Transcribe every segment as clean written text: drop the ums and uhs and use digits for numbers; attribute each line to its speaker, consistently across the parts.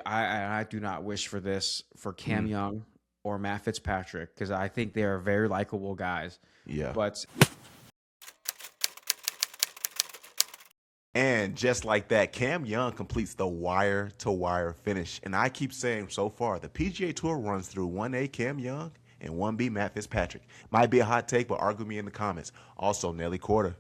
Speaker 1: I do not wish for this for Cam
Speaker 2: Mm,
Speaker 1: Young or Matt Fitzpatrick because I think they are very likable guys.
Speaker 2: yeah.
Speaker 1: But
Speaker 2: And just like that, Cam Young completes the wire-to-wire finish. And I keep saying so far, the PGA Tour runs through 1A Cam Young and 1B Matt Fitzpatrick. Might be a hot take, but argue me in the comments. Also, Nelly Korda.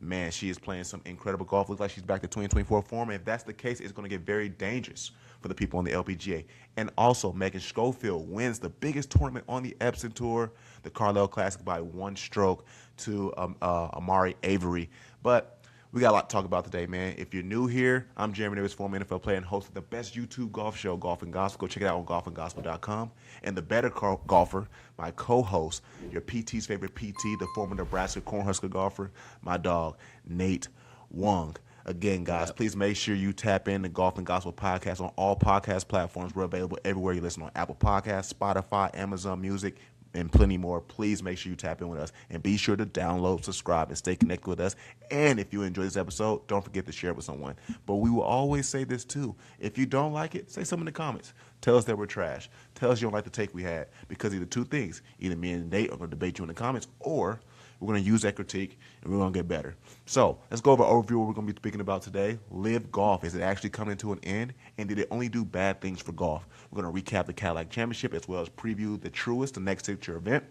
Speaker 2: Man, she is playing some incredible golf. Looks like she's back to 2024 form. And if that's the case, it's going to get very dangerous for the people on the LPGA. And also, Megan Schofield wins the biggest tournament on the Epson Tour, the Carlisle Classic, by 1 stroke to Amari Avery. But we got a lot to talk about today, man. If you're new here, I'm Ger Nelly, former NFL player and host of the best YouTube golf show, Golf and Gospel. Go check it out on golfandgospel.com. And the better golfer, my co-host, your PT's favorite PT, the former Nebraska Cornhusker golfer, my dog, Nate Wong. Again, guys, please make sure you tap in the Golf and Gospel podcast on all podcast platforms. We're available everywhere you listen on Apple Podcasts, Spotify, Amazon Music, and plenty more. Please make sure you tap in with us and be sure to download, subscribe, and stay connected with us. And if you enjoy this episode, don't forget to share it with someone. But we will always say this too. If you don't like it, say something in the comments. Tell us that we're trash. Tell us you don't like the take we had. Because either two things, either me and Nate are going to debate you in the comments, or we're going to use that critique and we're going to get better. So let's go over an overview of what we're going to be speaking about today. LIV Golf. Is it actually coming to an end? And did it only do bad things for golf? We're going to recap the Cadillac Championship as well as preview the Truist, the next signature event.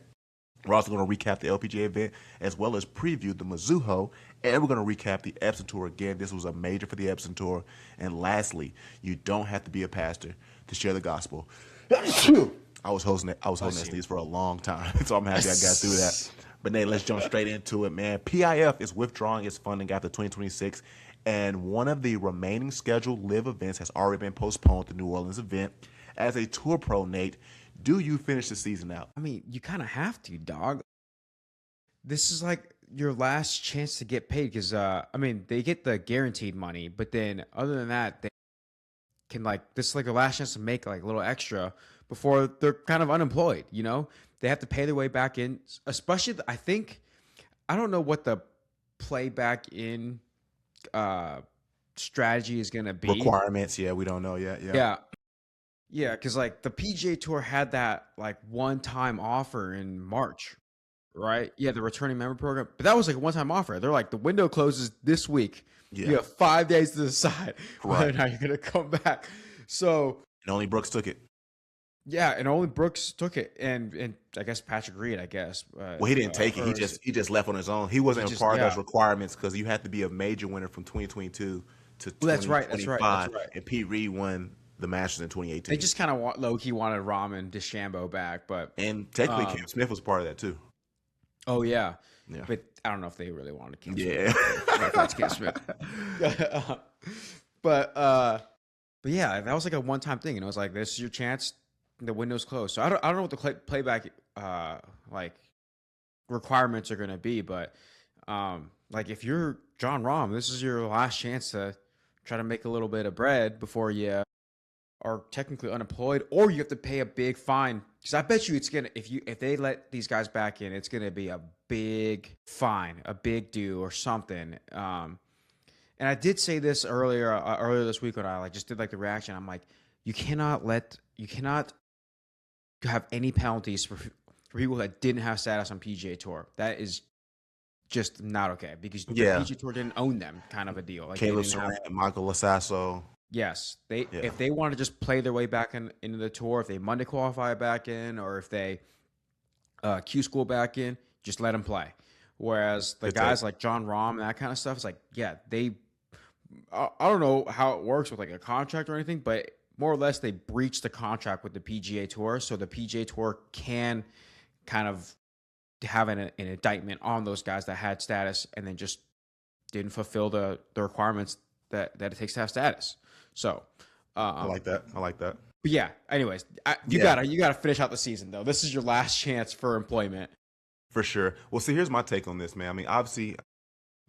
Speaker 2: We're also going to recap the LPGA event as well as preview the Mizhou, and we're going to recap the Epson Tour again. This was a major for the Epson Tour. And lastly, you don't have to be a pastor to share the gospel. I was hosting that sneeze for a long time, so I'm happy I got through that. But Nate, let's jump straight into it, man. PIF is withdrawing its funding after 2026, and one of the remaining scheduled LIV events has already been postponed, the New Orleans event. As a tour pro, Nate, do you finish the season out?
Speaker 1: I mean, you kind of have to, dog. This is like your last chance to get paid because, I mean, they get the guaranteed money, but then other than that, they can this is like the last chance to make like a little extra before they're kind of unemployed, you know? They have to pay their way back in, especially, I don't know what the play back in strategy is going to be.
Speaker 2: Requirements, yeah, we don't know yet.
Speaker 1: Yeah, because the PGA Tour had that one-time offer in March, right? Yeah, the returning member program. But that was a one-time offer. They're like, the window closes this week.
Speaker 2: Yeah.
Speaker 1: You have 5 days to decide whether or not you're going to come back. So,
Speaker 2: and only Brooks took it.
Speaker 1: Yeah, and only Brooks took it, and I guess Patrick Reed. I guess.
Speaker 2: Well, he didn't take it. He just left on his own. He wasn't a part of those requirements because you had to be a major winner from 2022 to 2025. That's right. And Pete Reed won the Masters in 2018.
Speaker 1: They just kind of low-key wanted Rahm DeChambeau back,
Speaker 2: and technically Cam Smith was part of that too.
Speaker 1: Oh yeah, but I don't know if they really wanted Cam Smith.
Speaker 2: Yeah,
Speaker 1: that's Cam Smith. But yeah, that was a one-time thing, and it was like, this is your chance. The window's closed, so I don't know what the playback requirements are going to be, but if you're Jon Rahm, this is your last chance to try to make a little bit of bread before you are technically unemployed, or you have to pay a big fine. Because I bet you it's gonna, if they let these guys back in, it's gonna be a big fine, a big due or something. And I did say this earlier this week when I just did the reaction. I'm like, you cannot have any penalties for people that didn't have status on PGA Tour. That is just not okay because the PGA Tour didn't own them, kind of a deal.
Speaker 2: Caleb Surratt, Michael Lasasso.
Speaker 1: Yes, if they want to just play their way back into the tour, if they Monday qualify back in, or if they Q school back in, just let them play. Whereas the guys like Jon Rahm and that kind of stuff, it's I don't know how it works with a contract or anything, but more or less, they breached the contract with the PGA Tour, so the PGA Tour can kind of have an indictment on those guys that had status and then just didn't fulfill the requirements that it takes to have status. So
Speaker 2: I like that.
Speaker 1: But yeah, anyways, you gotta finish out the season though. This is your last chance for employment.
Speaker 2: For sure. Well, see, here's my take on this, man. I mean, obviously,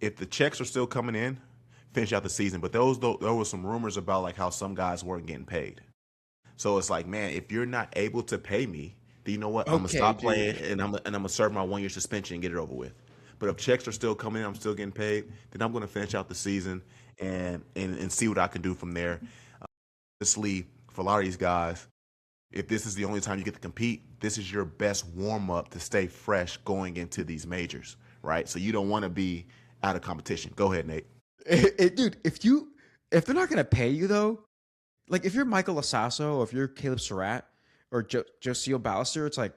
Speaker 2: if the checks are still coming in, finish out the season. But there were some rumors about how some guys weren't getting paid. So it's man, if you're not able to pay me, then you know what? I'm gonna stop playing and I'm gonna serve my 1-year suspension and get it over with. But if checks are still coming in, I'm still getting paid, then I'm gonna finish out the season and see what I can do from there. Honestly, for a lot of these guys, if this is the only time you get to compete, this is your best warm up to stay fresh going into these majors, right? So you don't want to be out of competition. Go ahead, Nate.
Speaker 1: Dude, if they're not gonna pay you though, like if you're Michael Lasasso or if you're Caleb Surratt or Joseel Ballister, it's like,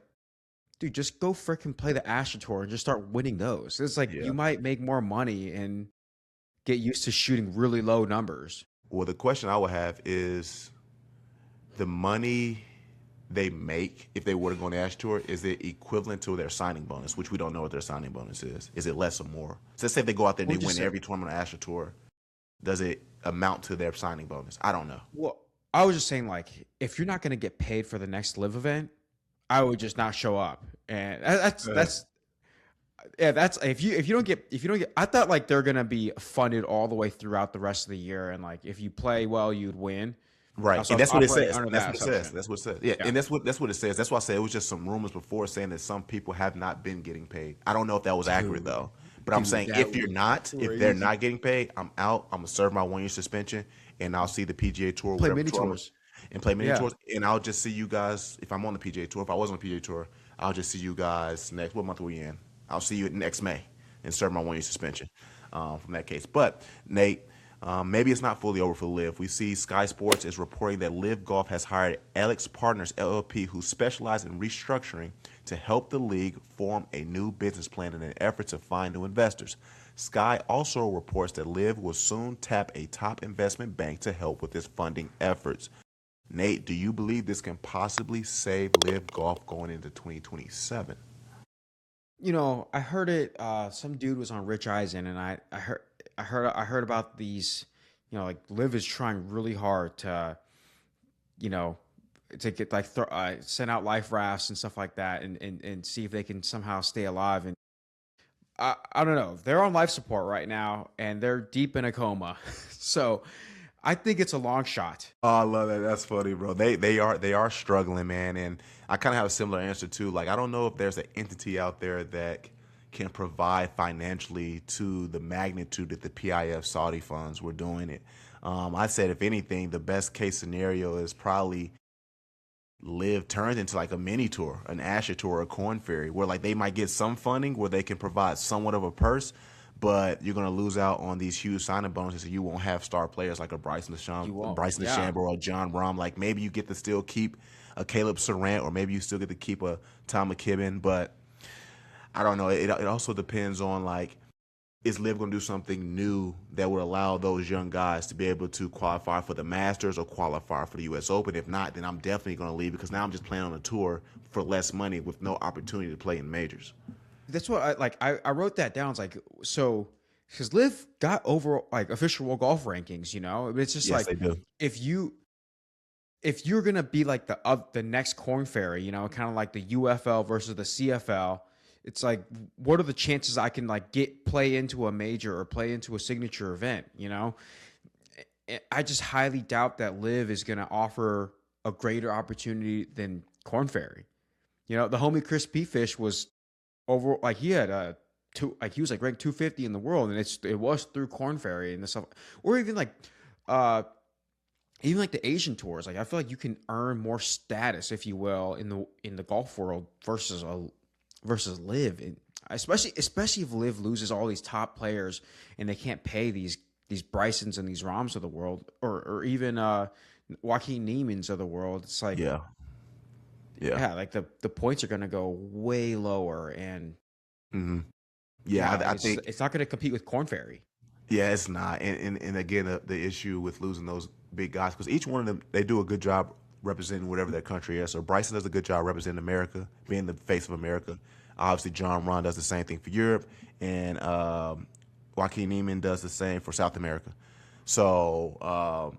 Speaker 1: dude, just go freaking play the Asher Tour and just start winning those. It's like you might make more money and get used to shooting really low numbers.
Speaker 2: Well, the question I would have is the money they make if they were to go on the Asher Tour, is it equivalent to their signing bonus, which we don't know what their signing bonus is? Is it less or more? So let's say if they go out there and they win every tournament on the Asher Tour, does it amount to their signing bonus? I don't know.
Speaker 1: Well, I was just saying, like, if you're not going to get paid for the next LIV event, I would just not show up. And that's if you don't get, I thought like they're going to be funded all the way throughout the rest of the year. And like, if you play well, you'd win.
Speaker 2: Right, and that's what it says. That's what it says. Yeah, and that's what it says. That's why I said it was just some rumors before saying that some people have not been getting paid. I don't know if that was accurate though. But I'm saying if they're not getting paid, I'm out. I'm gonna serve my 1 year suspension, and I'll see the PGA Tour,
Speaker 1: play mini tours,
Speaker 2: and I'll just see you guys if I'm on the PGA Tour. If I was on the PGA Tour, I'll just see you guys next. What month are we in? I'll see you next May and serve my 1 year suspension from that case. But Nate. Maybe it's not fully over for LIV. We see Sky Sports is reporting that LIV Golf has hired Alex Partners LLP, who specialize in restructuring, to help the league form a new business plan in an effort to find new investors. Sky also reports that LIV will soon tap a top investment bank to help with its funding efforts. Nate, do you believe this can possibly save LIV Golf going into 2027?
Speaker 1: You know, I heard it. Some dude was on Rich Eisen, and I heard about these. You know, like LIV is trying really hard to, you know, to get like send out life rafts and stuff like that, and see if they can somehow stay alive. And I don't know. They're on life support right now, and they're deep in a coma. So I think it's a long shot.
Speaker 2: Oh, I love that. That's funny, bro. They are struggling, man, and I kind of have a similar answer too. Like, I don't know if there's an entity out there that can provide financially to the magnitude that the PIF Saudi funds were doing it. I said, if anything, the best case scenario is probably LIV turns into like a mini tour, an Asher Tour, a Corn Ferry, where like they might get some funding where they can provide somewhat of a purse, but you're going to lose out on these huge signing bonuses, and you won't have star players like a Bryson DeChambeau or a John Rahm. Like, maybe you get to still keep a Caleb Surratt, or maybe you still get to keep a Tom McKibben, but I don't know. It also depends on, like, is LIV going to do something new that would allow those young guys to be able to qualify for the Masters or qualify for the U.S. Open? If not, then I'm definitely going to leave, because now I'm just playing on a tour for less money with no opportunity to play in majors.
Speaker 1: That's what I wrote that down. It's like, so because LIV got over like official world golf rankings, you know, it's just
Speaker 2: Yes,
Speaker 1: like
Speaker 2: they do.
Speaker 1: if you're gonna be like the next Corn Ferry, you know, kind of like the UFL versus the CFL, it's like, what are the chances I can like play into a major or play into a signature event, you know? I just highly doubt that LIV is gonna offer a greater opportunity than Corn Ferry. You know, the homie Chris P-Fish was over, like, he had he was like ranked 250 in the world, and it was through Corn Ferry and stuff, or even like the Asian tours. Like, I feel like you can earn more status, if you will, in the golf world versus LIV, and especially if LIV loses all these top players and they can't pay these Brysons and these Rahms of the world, or even Joaquin Niemans of the world. It's like, yeah, like the points are going to go way lower, and I think it's not going to compete with Corn Ferry.
Speaker 2: Yeah, it's not. And again, the issue with losing those big guys, because each one of them, they do a good job representing whatever their country is. So Bryson does a good job representing America, being the face of America. Obviously, John Rahm does the same thing for Europe, and Joaquin Niemann does the same for South America. So,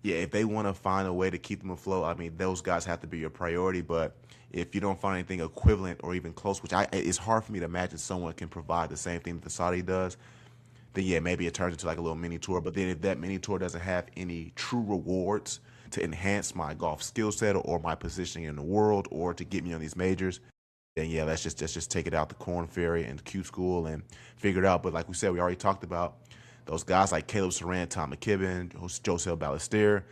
Speaker 2: if they want to find a way to keep them afloat, I mean, those guys have to be your priority. But if you don't find anything equivalent or even close, which it's hard for me to imagine someone can provide the same thing that the Saudi does, then maybe it turns into like a little mini tour. But then if that mini tour doesn't have any true rewards to enhance my golf skill set or my positioning in the world or to get me on these majors, then let's just take it out the Corn Ferry and Q School and figure it out. But like we said, we already talked about those guys like Caleb Surratt, Tom McKibben, Joseel Ballister.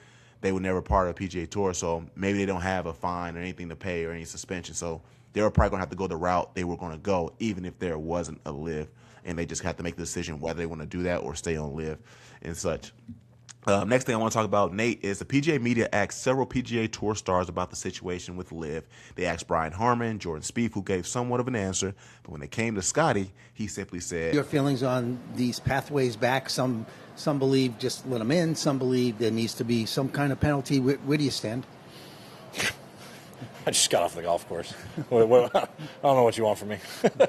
Speaker 2: they were never part of the PGA Tour, so maybe they don't have a fine or anything to pay or any suspension. So they were probably going to have to go the route they were going to go, even if there wasn't a LIV, and they just have to make the decision whether they want to do that or stay on LIV and such. Next thing I want to talk about, Nate, is the PGA media asked several PGA Tour stars about the situation with LIV. They asked Brian Harman, Jordan Spieth, who gave somewhat of an answer, but when it came to Scottie, he simply said,
Speaker 3: your feelings on these pathways back? Some believe just let them in. Some believe there needs to be some kind of penalty. Where do you stand?
Speaker 4: I just got off the golf course. I don't know what you want from me.
Speaker 3: Okay.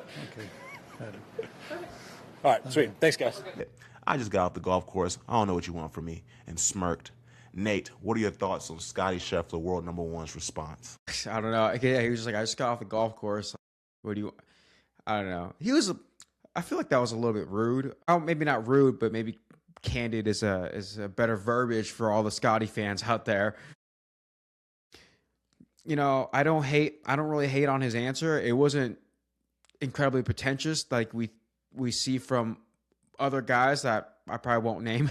Speaker 4: All right, sweet. Thanks, guys.
Speaker 2: I just got off the golf course. I don't know what you want from me, and smirked. Nate, what are your thoughts on Scottie Scheffler, world number one's response?
Speaker 1: I don't know. Yeah, he was just like, I just got off the golf course. What do you? I don't know. I feel like that was a little bit rude. Oh, maybe not rude, but maybe candid is a better verbiage for all the Scottie fans out there. You know, I don't really hate on his answer. It wasn't incredibly pretentious like we see from other guys that I probably won't name.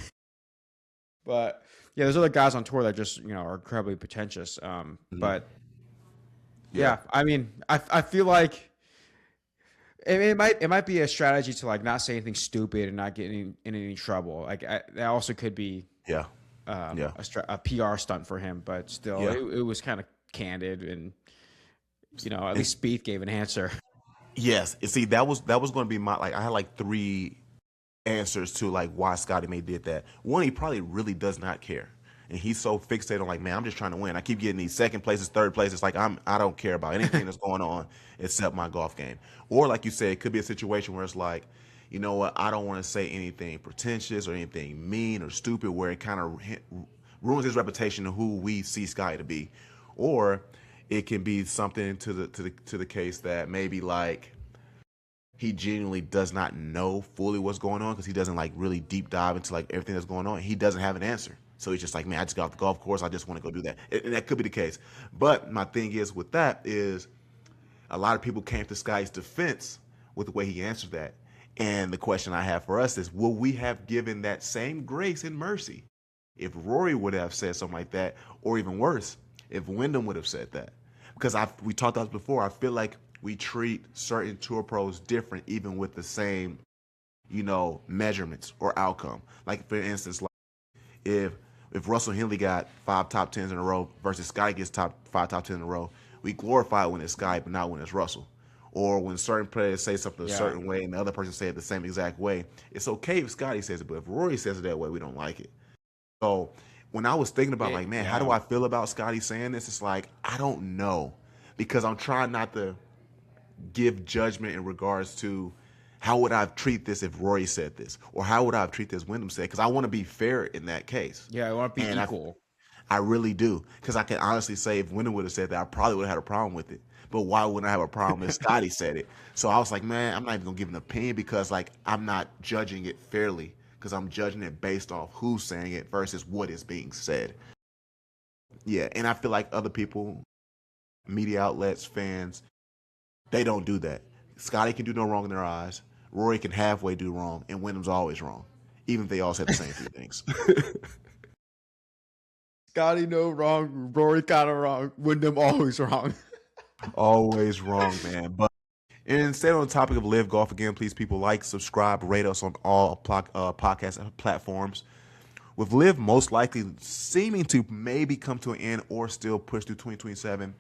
Speaker 1: But yeah, there's other guys on tour that just, you know, are incredibly pretentious. But yeah, I mean, I feel like it might be a strategy to like not say anything stupid and not get in any trouble. Like that also could be a PR stunt for him, but still it was kind of candid, and you know, at least Spieth gave an answer.
Speaker 2: Yes, and see, that was going to be my, like, I had like 3 answers to like why Scottie May did that. One, he probably really does not care, and he's so fixated on like, man, I'm just trying to win. I keep getting these second places, third places. Like I don't care about anything that's going on except my golf game. Or like you said, it could be a situation where it's like, you know what, I don't want to say anything pretentious or anything mean or stupid where it kind of ruins his reputation of who we see Scottie to be. Or it can be something to the case that maybe like he genuinely does not know fully what's going on because he doesn't like really deep dive into like everything that's going on. He doesn't have an answer. So he's just like, man, I just got off the golf course. I just want to go do that. And that could be the case. But my thing is with that is a lot of people came to Scottie's defense with the way he answered that. And the question I have for us is, will we have given that same grace and mercy if Rory would have said something like that, or even worse, if Wyndham would have said that? Because we talked about this before. I feel like we treat certain tour pros different, even with the same, you know, measurements or outcome. Like for instance, like if Russell Henley got 5 top 10s in a row versus Scottie gets 5 top 10s in a row, we glorify it when it's Scottie, but not when it's Russell. Or when certain players say something a certain way and the other person say it the same exact way, it's okay if Scottie says it, but if Rory says it that way, we don't like it. So when I was thinking about like, man, how do I feel about Scottie saying this? It's like, I don't know, because I'm trying not to give judgment in regards to how would I treat this if Rory said this, or how would I treat this Wyndham said, because I want to be fair in that case.
Speaker 1: Yeah, I want to be equal.
Speaker 2: I really do, because I can honestly say if Wyndham would have said that, I probably would have had a problem with it. But why wouldn't I have a problem if Scottie said it? So I was like, man, I'm not even going to give an opinion, because like I'm not judging it fairly, because I'm judging it based off who's saying it versus what is being said. Yeah, and I feel like other people, media outlets, fans, they don't do that. Scottie can do no wrong in their eyes. Rory can halfway do wrong, and Wyndham's always wrong, even if they all said the same few things.
Speaker 1: Scottie no wrong, Rory kind of wrong, Wyndham always wrong.
Speaker 2: Always wrong, man. But and stay on the topic of LIV Golf again, please, people, like, subscribe, rate us on all podcast platforms. With LIV most likely seeming to maybe come to an end or still push through 2027,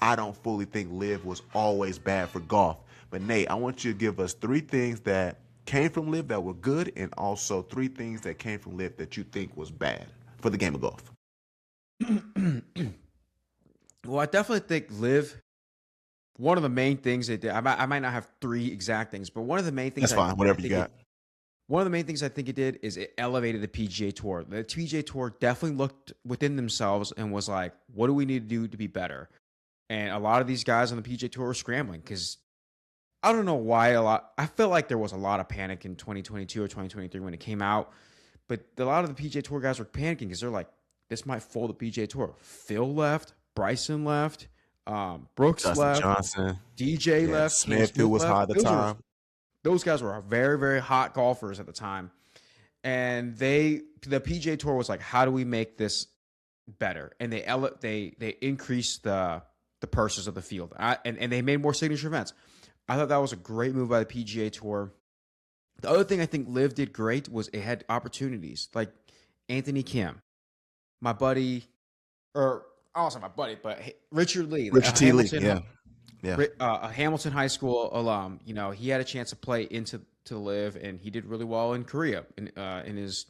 Speaker 2: I don't fully think LIV was always bad for golf. But Nate, I want you to give us 3 things that came from LIV that were good, and also 3 things that came from LIV that you think was bad for the game of golf.
Speaker 1: Well, I definitely think LIV, one of the main things they did, I might not have 3 exact things, but one of the main things.
Speaker 2: That's fine, whatever you got.
Speaker 1: One of the main things I think it did is it elevated the PGA Tour. The PGA Tour definitely looked within themselves and was like, what do we need to do to be better? And a lot of these guys on the PGA Tour were scrambling because I don't know why I felt like there was a lot of panic in 2022 or 2023 when it came out. But a lot of the PGA Tour guys were panicking because they're like, this might fold the PGA Tour. Phil left, Bryson left, Brooks
Speaker 2: Dustin
Speaker 1: left,
Speaker 2: Johnson,
Speaker 1: DJ left,
Speaker 2: Smith, who was hot at the time.
Speaker 1: Those guys were very, very hot golfers at the time. And the PGA Tour was like, how do we make this better, and they increased the purses of the field, and they made more signature events. I thought that was a great move by the PGA Tour. The other thing I think LIV did great was it had opportunities like Anthony Kim, my buddy, or I don't say my buddy, but Richard Lee,
Speaker 2: Richard T. Lee,
Speaker 1: a Hamilton High School alum. You know, he had a chance to play into LIV, and he did really well in Korea. In his,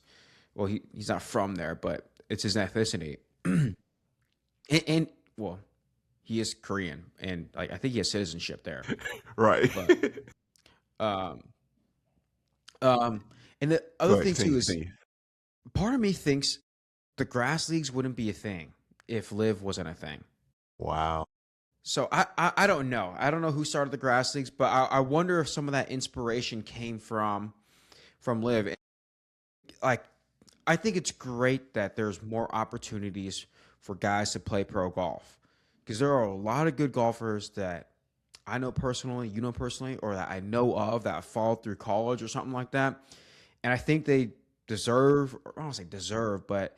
Speaker 1: well, he's not from there, but it's his ethnicity, and well, he is Korean, and like I think he has citizenship there,
Speaker 2: right?
Speaker 1: But, and the other thing too is, part of me thinks the grass leagues wouldn't be a thing if LIV wasn't a thing.
Speaker 2: Wow.
Speaker 1: So I don't know. I don't know who started the grass leagues, but I wonder if some of that inspiration came from LIV. Like, I think it's great that there's more opportunities for guys to play pro golf, because there are a lot of good golfers that I know personally, you know personally, or that I know of that followed through college or something like that. And I think they deserve, or I don't say deserve, but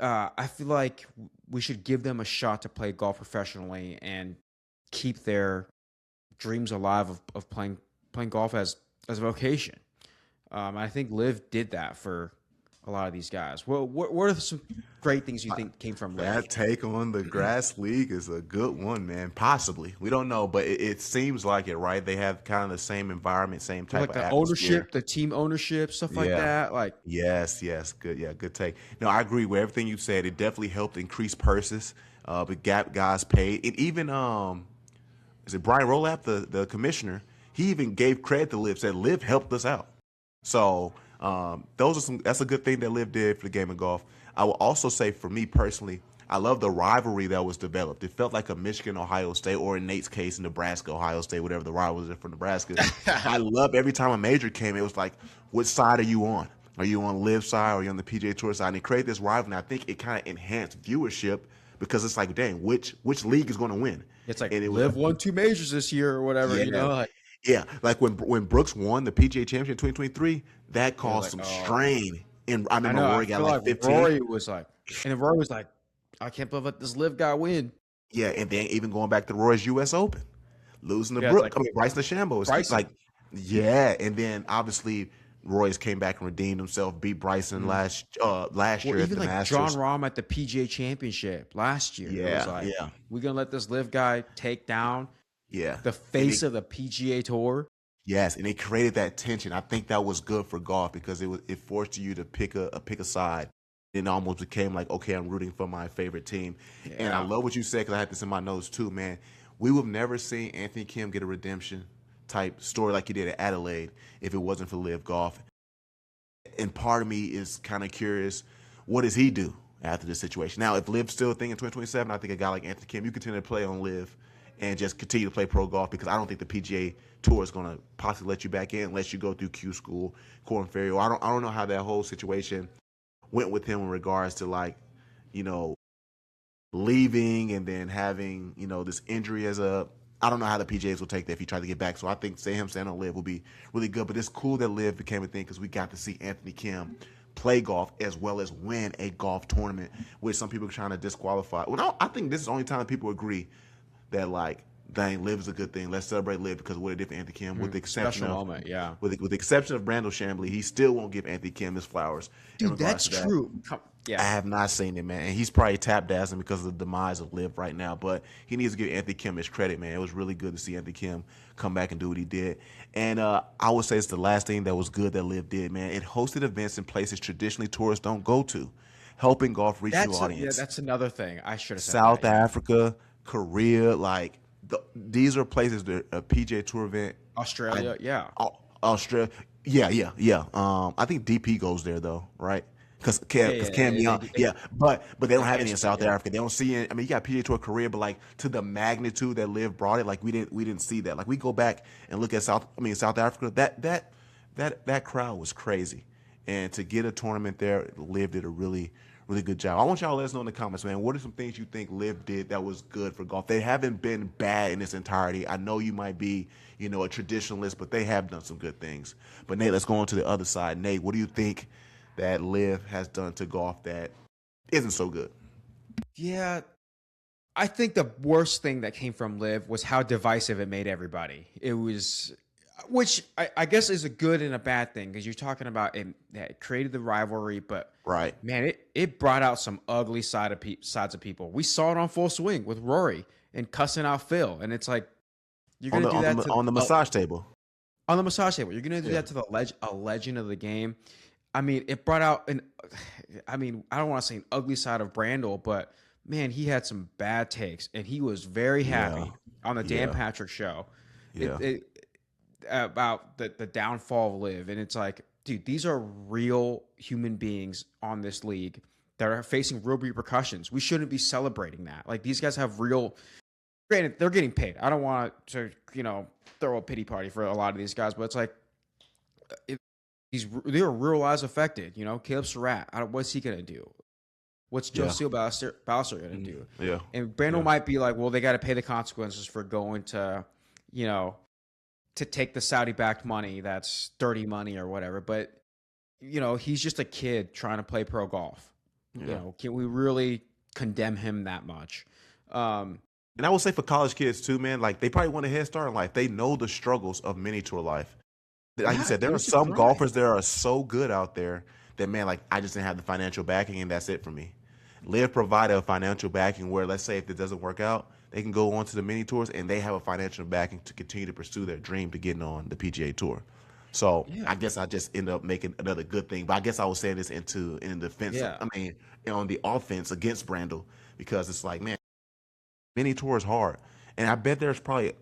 Speaker 1: I feel like we should give them a shot to play golf professionally and keep their dreams alive of playing golf as a vocation. I think LIV did that for a lot of these guys. Well, what are some great things you think came from LIV?
Speaker 2: That take on the grass league is a good one, man. Possibly, we don't know, but it seems like it, right? They have kind of the same environment, same type
Speaker 1: like
Speaker 2: of
Speaker 1: the
Speaker 2: atmosphere.
Speaker 1: ownership, the team ownership, stuff like that. Like,
Speaker 2: yes, good, good take. No, I agree with everything you said. It definitely helped increase purses, but got guys paid, and even is it Brian Rolap, the commissioner? He even gave credit to LIV, said LIV helped us out. So that's a good thing that LIV did for the game of golf. I will also say, for me personally, I love the rivalry that was developed. It felt like a Michigan-Ohio State, or in Nate's case, Nebraska-Ohio State, whatever the rival was for Nebraska. I love every time a major came, it was like, what side are you on? Are you on LIV side, or are you on the PGA Tour side? And it created this rivalry, and I think it kind of enhanced viewership, because it's like, dang, which league is going to win?
Speaker 1: It's like, LIV won 2 majors this year or whatever, you know? Like,
Speaker 2: yeah, like when Brooks won the PGA Championship in 2023, that caused some strain. And I remember Rory got like 15.
Speaker 1: Rory was like, I can't believe this LIV guy win.
Speaker 2: Yeah, and then even going back to Rory's U.S. Open, losing to Brooks, Bryson DeChambeau. Like, yeah, and then obviously Roy's came back and redeemed himself, beat Bryson last year at the Masters.
Speaker 1: John Rahm at the PGA Championship last year.
Speaker 2: Yeah,
Speaker 1: it was like, we're gonna let this LIV guy take down the face of the PGA Tour.
Speaker 2: Yes, and it created that tension. I think that was good for golf, because it forced you to pick a side. It almost became like, okay, I'm rooting for my favorite team. Yeah. And I love what you said, because I had this in my notes too, man. We would have never seen Anthony Kim get a redemption type story like he did at Adelaide if it wasn't for LIV Golf. And part of me is kind of curious, what does he do after this situation? Now, if LIV's still a thing in 2027, I think a guy like Anthony Kim, you continue to play on LIV and just continue to play pro golf, because I don't think the PGA Tour is going to possibly let you back in unless you go through Q School, Korn Ferry. I don't know how that whole situation went with him in regards to, like, you know, leaving and then having, you know, this injury I don't know how the PGAs will take that if he tried to get back. So I think him staying on LIV will be really good. But it's cool that LIV became a thing, because we got to see Anthony Kim play golf as well as win a golf tournament, which some people are trying to disqualify. Well, I think this is the only time people agree that, like, dang, LIV is a good thing. Let's celebrate LIV, because what it did for Anthony Kim, with the exception with the exception of Brandel Chambly, he still won't give Anthony Kim his flowers.
Speaker 1: Dude, that's true.
Speaker 2: Yeah, I have not seen it, man. And he's probably tap dancing because of the demise of LIV right now. But he needs to give Anthony Kim his credit, man. It was really good to see Anthony Kim come back and do what he did. And I would say it's the last thing that was good that LIV did, man. It hosted events in places traditionally tourists don't go to, helping golf reach new audience.
Speaker 1: Yeah, that's another thing I should have said.
Speaker 2: South Africa, Korea, like these are places that a PGA Tour event.
Speaker 1: Australia,
Speaker 2: Australia, yeah. I think DP goes there though, right? Because Cam Young, but they don't have any in South Africa. They don't see it. I mean, you got PGA Tour Korea, but like to the magnitude that LIV brought it, like we didn't see that. Like we go back and look at South Africa, that crowd was crazy, and to get a tournament there, LIV did a really good job. I want y'all to let us know in the comments, man. What are some things you think LIV did that was good for golf? They haven't been bad in its entirety. I know you might be, a traditionalist, but they have done some good things. But Nate, let's go on to the other side. Nate, what do you think that LIV has done to golf that isn't so good?
Speaker 1: Yeah, I think the worst thing that came from LIV was how divisive it made everybody. It was, which I guess is a good and a bad thing because you're talking about it created the rivalry, but
Speaker 2: Right.
Speaker 1: man, it brought out some ugly sides of people. We saw it on Full Swing with Rory and cussing out Phil, and it's like you're gonna do that
Speaker 2: on the massage table.
Speaker 1: On the massage table, you're gonna do that to a legend of the game. I mean, it brought out I don't want to say an ugly side of Brandel, but man, he had some bad takes, and he was very happy on the Dan Patrick show about the downfall of LIV. And it's like, dude, these are real human beings on this league that are facing real repercussions. We shouldn't be celebrating that. Like, these guys have real. Granted, they're getting paid. I don't want to, throw a pity party for a lot of these guys, but it's like they're real lives affected. Caleb Surratt, what's he gonna do? What's Joseel Balser gonna do?
Speaker 2: Yeah.
Speaker 1: And Brandel might be like, well, they got to pay the consequences for going to, to take the Saudi-backed money that's dirty money or whatever. But he's just a kid trying to play pro golf. Can we really condemn him that much?
Speaker 2: And I will say for college kids too, man, like they probably want a head start in life. They know the struggles of mini tour life. Like you said, there are some golfers that are so good out there that, man, like I just didn't have the financial backing and that's it for me. LIV provided a financial backing where, let's say if it doesn't work out, they can go on to the mini tours and they have a financial backing to continue to pursue their dream to getting on the PGA Tour. So I guess I just end up making another good thing. But I guess I was saying this in defense. I mean, on the offense against Brandel, because it's like, man, mini tour is hard. And I bet there's probably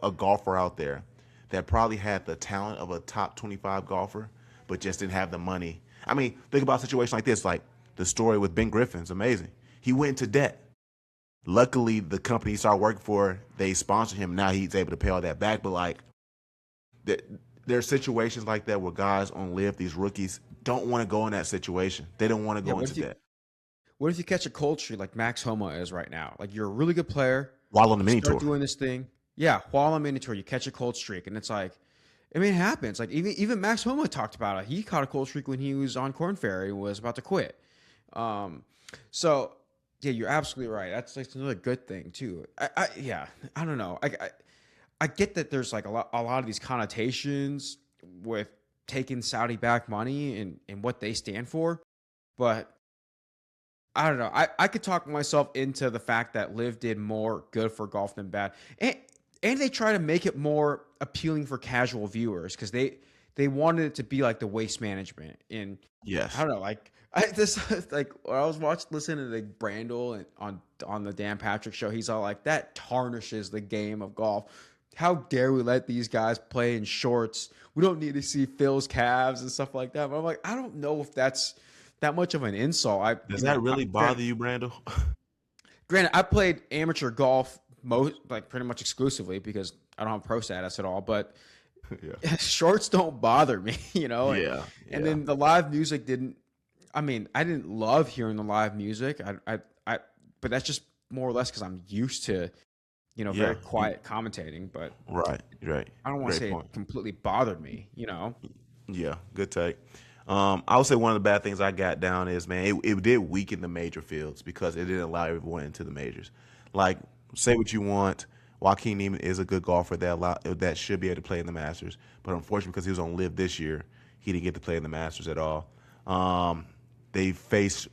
Speaker 2: a golfer out there that probably had the talent of a top 25 golfer, but just didn't have the money. I mean, think about a situation like this, like the story with Ben Griffin's amazing. He went into debt. Luckily, the company he started working for, they sponsored him. Now he's able to pay all that back. But like, there are situations like that where guys on LIV, these rookies, don't want to go in that situation. They don't want to go into debt.
Speaker 1: What if you catch a cold streak like Max Homa is right now? Like, you're a really good player.
Speaker 2: While on the mini tour.
Speaker 1: Start doing this thing. Yeah, while on the mini tour, you catch a cold streak. And it's like, I mean, it happens. Like, even Max Homa talked about it. He caught a cold streak when he was on Korn Ferry and was about to quit. So, yeah, you're absolutely right. That's like another good thing, too. I don't know. I get that there's like a lot of these connotations with taking Saudi-backed money and what they stand for. But I don't know. I could talk myself into the fact that LIV did more good for golf than bad. And they try to make it more appealing for casual viewers because they wanted it to be like the Waste Management. And
Speaker 2: yes,
Speaker 1: I don't know. Like when I was listening to the Brandel and on the Dan Patrick show, he's all like, that tarnishes the game of golf. How dare we let these guys play in shorts? We don't need to see Phil's calves and stuff like that. But I'm like, I don't know if that's that much of an insult.
Speaker 2: Does that really bother you, Brandel?
Speaker 1: Granted, I played amateur golf pretty much exclusively because I don't have pro status at all. But shorts don't bother me, And then the live music didn't. I mean, I didn't love hearing the live music. But that's just more or less because I'm used to, very quiet commentating. But
Speaker 2: right.
Speaker 1: I don't want to say it completely bothered me,
Speaker 2: Yeah, good take. I would say one of the bad things I got down is, man, it did weaken the major fields because it didn't allow everyone into the majors. Like, say what you want, Joaquin Niemann is a good golfer that should be able to play in the Masters, but unfortunately because he was on LIV this year, he didn't get to play in the Masters at all. They faced,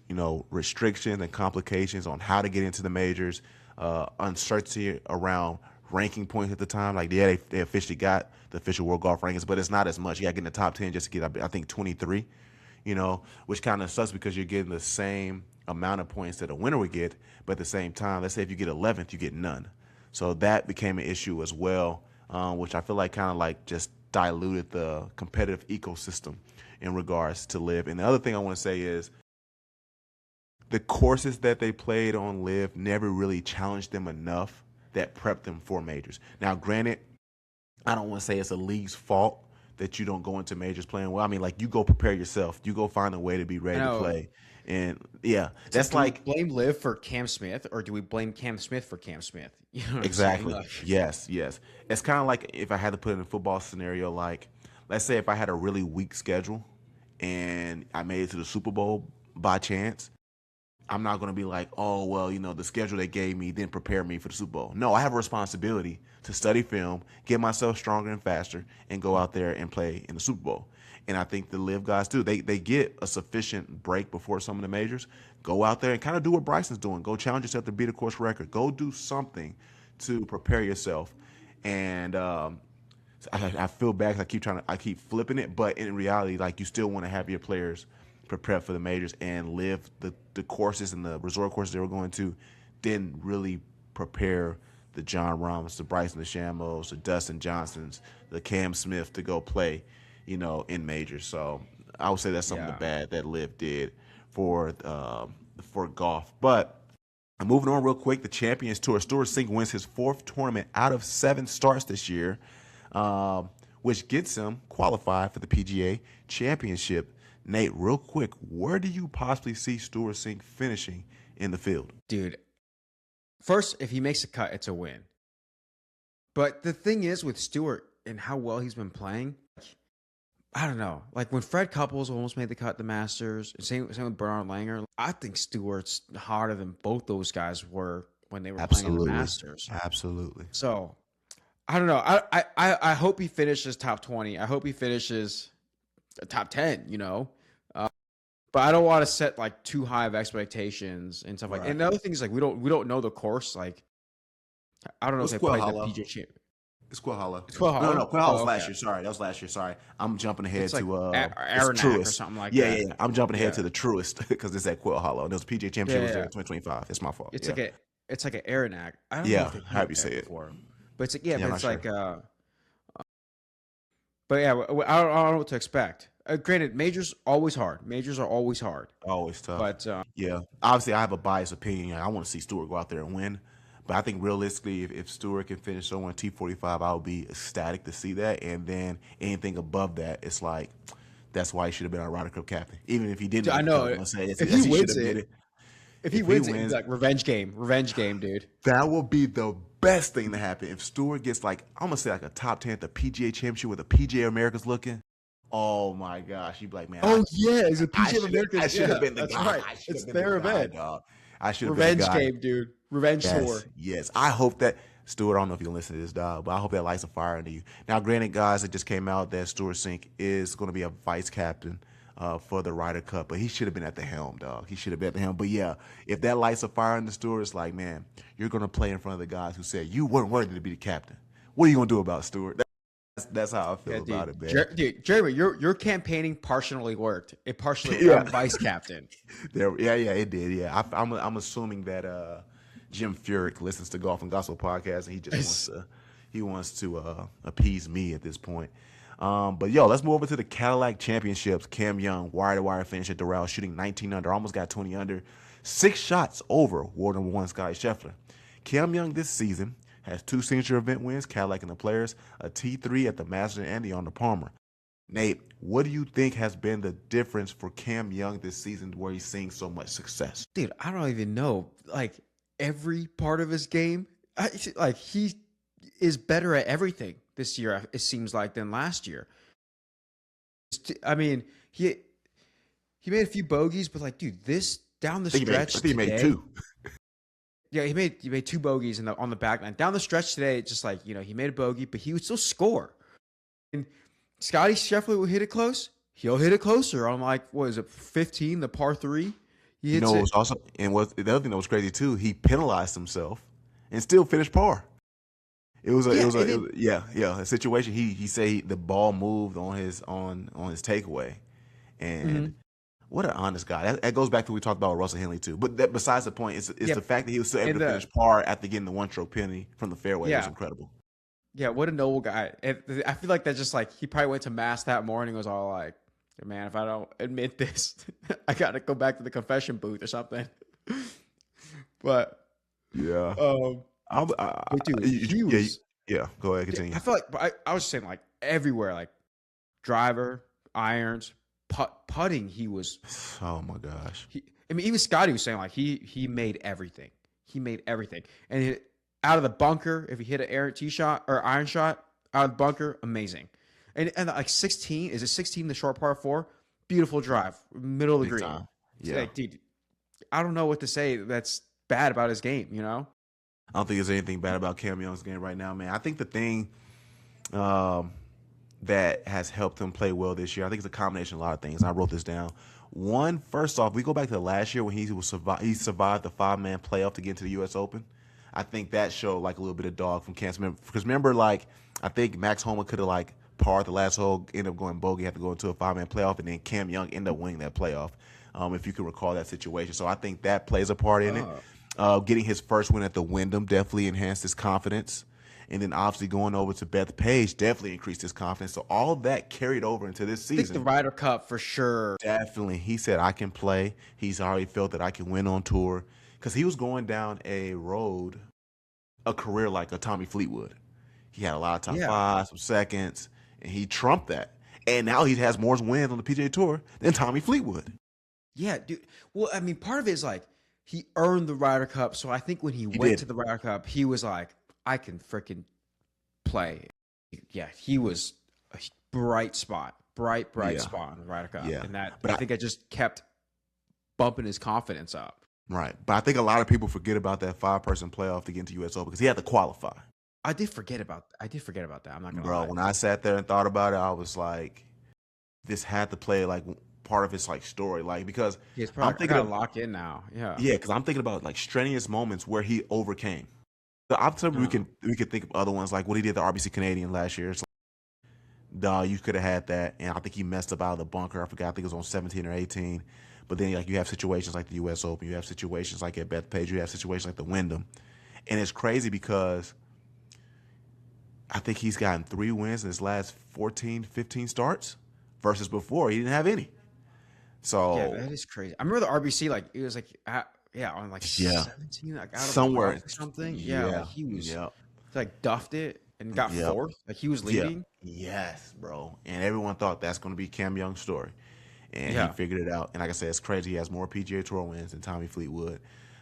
Speaker 2: restrictions and complications on how to get into the majors, uncertainty around ranking points at the time. Like, they officially got the official world golf rankings, but it's not as much. You got to get in the top 10 just to get, I think, 23, which kind of sucks because you're getting the same amount of points that a winner would get, but at the same time, let's say if you get 11th, you get none. So that became an issue as well, which I feel like kind of like just diluted the competitive ecosystem in regards to LIV. And the other thing I want to say is the courses that they played on LIV never really challenged them enough that prepped them for majors. Now, granted, I don't want to say it's a league's fault that you don't go into majors playing well. I mean, like, you go prepare yourself. You go find a way to be ready to play. And, that's like...
Speaker 1: Do we blame LIV for Cam Smith, or do we blame Cam Smith for Cam Smith?
Speaker 2: Exactly. Yes. It's kind of like if I had to put it in a football scenario, like, let's say if I had a really weak schedule and I made it to the Super Bowl by chance, I'm not going to be like, oh, well, the schedule they gave me didn't prepare me for the Super Bowl. No, I have a responsibility to study film, get myself stronger and faster, and go out there and play in the Super Bowl. And I think the LIV guys do. They get a sufficient break before some of the majors. Go out there and kind of do what Bryson's doing. Go challenge yourself to beat a course record. Go do something to prepare yourself. And I feel bad because I keep flipping it, but in reality, like, you still want to have your players prepare for the majors, and LIV the courses and the resort courses they were going to didn't really prepare the John Rahms, the Bryson DeChambeaus, the Dustin Johnsons, the Cam Smith to go play, in majors. So I would say that's something bad that LIV did for golf. But I'm moving on real quick. The Champions Tour. Stewart Cink wins his 4th tournament out of 7 starts this year, which gets him qualified for the PGA Championship. Nate, real quick, where do you possibly see Stewart Cink finishing in the field?
Speaker 1: Dude, first, if he makes a cut, it's a win. But the thing is with Stewart and how well he's been playing, I don't know. Like when Fred Couples almost made the cut at the Masters, same with Bernard Langer, I think Stewart's harder than both those guys were when they were playing in the Masters.
Speaker 2: Absolutely.
Speaker 1: So, I don't know. I hope he finishes top 20. I hope he finishes top 10, but I don't want to set like too high of expectations and stuff like that. And the other thing is like we don't know the course. Like I don't know if they played the PGA Championship.
Speaker 2: It's Quail Hollow.
Speaker 1: No,
Speaker 2: Quail Hollow was last year. Sorry, that was last year. Sorry, I'm jumping ahead to
Speaker 1: Aranac or something like that.
Speaker 2: Yeah. I'm jumping ahead to the Truist because it's at Quail Hollow. And there was a PGA Championship was there in 2025. It's my fault.
Speaker 1: It's like an Aranac. I don't know if
Speaker 2: however you say it.
Speaker 1: Before. But it's but it's like but yeah, I don't know what to expect. Granted, majors always hard. Majors are always hard.
Speaker 2: Always tough.
Speaker 1: But
Speaker 2: obviously I have a biased opinion. I want to see Stewart go out there and win. But I think realistically, if Stewart can finish somewhere in T45, I would be ecstatic to see that. And then anything above that, it's like that's why he should have been our Ryder Cup captain. Even if he didn't,
Speaker 1: I know.
Speaker 2: If he wins it,
Speaker 1: if he wins, it's like revenge game, dude.
Speaker 2: That will be the best thing to happen if Stewart gets like I'm gonna say like a top 10 at the PGA Championship with the PGA America's looking. Oh my gosh, you'd be like, man.
Speaker 1: It's a PGA America's.
Speaker 2: I should have been the guy.
Speaker 1: Right. It's their event,
Speaker 2: dog. I should have been the guy.
Speaker 1: Revenge game, dude. Revenge tour.
Speaker 2: Yes. I hope that Stewart, I don't know if you listen to this, dog, but I hope that lights a fire into you. Now, granted, guys, it just came out that Stewart Cink is going to be a vice captain for the Ryder Cup, but he should have been at the helm, dog. He should have been at the helm. But yeah, if that lights a fire in the Stewart, it's like, man, you're going to play in front of the guys who said you weren't worthy to be the captain. What are you going to do about Stewart? That's how I feel about it, man.
Speaker 1: Jeremy, your campaigning partially worked. It partially I'm vice captain.
Speaker 2: It did. Yeah, I'm assuming that Jim Furyk listens to Golf and Gospel podcast, and he wants to appease me at this point. But let's move over to the Cadillac Championships. Cam Young, wire-to-wire finish at Doral, shooting 19 under, almost got 20 under, 6 shots over world number 1 Scottie Scheffler. Cam Young this season has 2 signature event wins, Cadillac and the Players, a T3 at the Masters and the Arnold Palmer. Nate, what do you think has been the difference for Cam Young this season where he's seeing so much success?
Speaker 1: Dude, I don't even know. Like, every part of his game, he is better at everything this year, it seems like, than last year. I mean, he made a few bogeys, but like, dude, this down the stretch
Speaker 2: he made 2.
Speaker 1: Yeah, he made 2 bogeys on the back line. Down the stretch today, it's just like, he made a bogey, but he would still score. And Scottie Scheffler will hit it close. He'll hit it closer on like, what is it, 15, the par 3? He hits it.
Speaker 2: Also, and the other thing that was crazy too, he penalized himself and still finished par. It was a situation. He said the ball moved on his takeaway, and what an honest guy. That goes back to what we talked about with Russell Henley too. But besides the point, it's the fact that he was still able to finish par after getting the 1-stroke penalty from the fairway was incredible.
Speaker 1: Yeah, what a noble guy. I feel like that's just like he probably went to mass that morning, was all like, man, if I don't admit this, I got to go back to the confession booth or something. But
Speaker 2: yeah,
Speaker 1: go ahead,
Speaker 2: continue.
Speaker 1: I feel like I was saying like everywhere, like driver, irons, putting. He was.
Speaker 2: Oh my gosh.
Speaker 1: Even Scottie was saying like he made everything. He made everything, and out of the bunker, if he hit an errant tee shot or iron shot out of the bunker, amazing. And like 16, is it 16 the short par 4? Beautiful drive, middle of the green.
Speaker 2: Yeah,
Speaker 1: like, dude, I don't know what to say that's bad about his game, you know?
Speaker 2: I don't think there's anything bad about Cam Young's game right now, man. I think the thing um, that has helped him play well this year, I think it's a combination of a lot of things. I wrote this down. One, first off, we go back to last year when he survived the 5-man playoff to get into the U.S. Open. I think that showed like a little bit of dog from Cam. Because remember, like, I think Max Homa could have like parred the last hole, ended up going bogey, had to go into a 5-man playoff, and then Cam Young ended up winning that playoff. If you can recall that situation. So I think that plays a part in it. Getting his first win at the Wyndham definitely enhanced his confidence. And then obviously going over to Bethpage definitely increased his confidence. So all that carried over into this season.
Speaker 1: I think the Ryder Cup for sure.
Speaker 2: Definitely. He said, I can play. He's already felt that I can win on tour. Because he was going down a road, a career like a Tommy Fleetwood. He had a lot of top fives, some seconds, and he trumped that. And now he has more wins on the PGA Tour than Tommy Fleetwood.
Speaker 1: Yeah, dude. Well, I mean, part of it is like he earned the Ryder Cup. So I think when he went to the Ryder Cup, he was like, I can freaking play. Yeah, he was a bright spot in the Ryder Cup.
Speaker 2: Yeah.
Speaker 1: And that, I think I just kept bumping his confidence up.
Speaker 2: Right. But I think a lot of people forget about that 5-person playoff to get into U.S. Open because he had to qualify.
Speaker 1: I did forget about that. I'm not gonna
Speaker 2: lie.
Speaker 1: Bro,
Speaker 2: when I sat there and thought about it, I was like, this had to play like part of his like story, like because
Speaker 1: he's probably I'm thinking lock in now. Yeah,
Speaker 2: because I'm thinking about like strenuous moments where he overcame. So I'm telling you, we could think of other ones like what he did at the RBC Canadian last year. It's like, dog, you could have had that, and I think he messed up out of the bunker. I forgot. I think it was on 17 or 18. But then like you have situations like the U.S. Open, you have situations like at Bethpage, you have situations like the Wyndham, and it's crazy because I think he's gotten 3 wins in his last 14, 15 starts versus before he didn't have any. So
Speaker 1: yeah, that is crazy. I remember the RBC, like it was like on like 17, like out
Speaker 2: somewhere
Speaker 1: of or something. Yeah, like he was like duffed it and got 4th. Like he was leading.
Speaker 2: Yes, bro. And everyone thought that's going to be Cam Young's story. And he figured it out. And like I said, it's crazy. He has more PGA Tour wins than Tommy Fleetwood.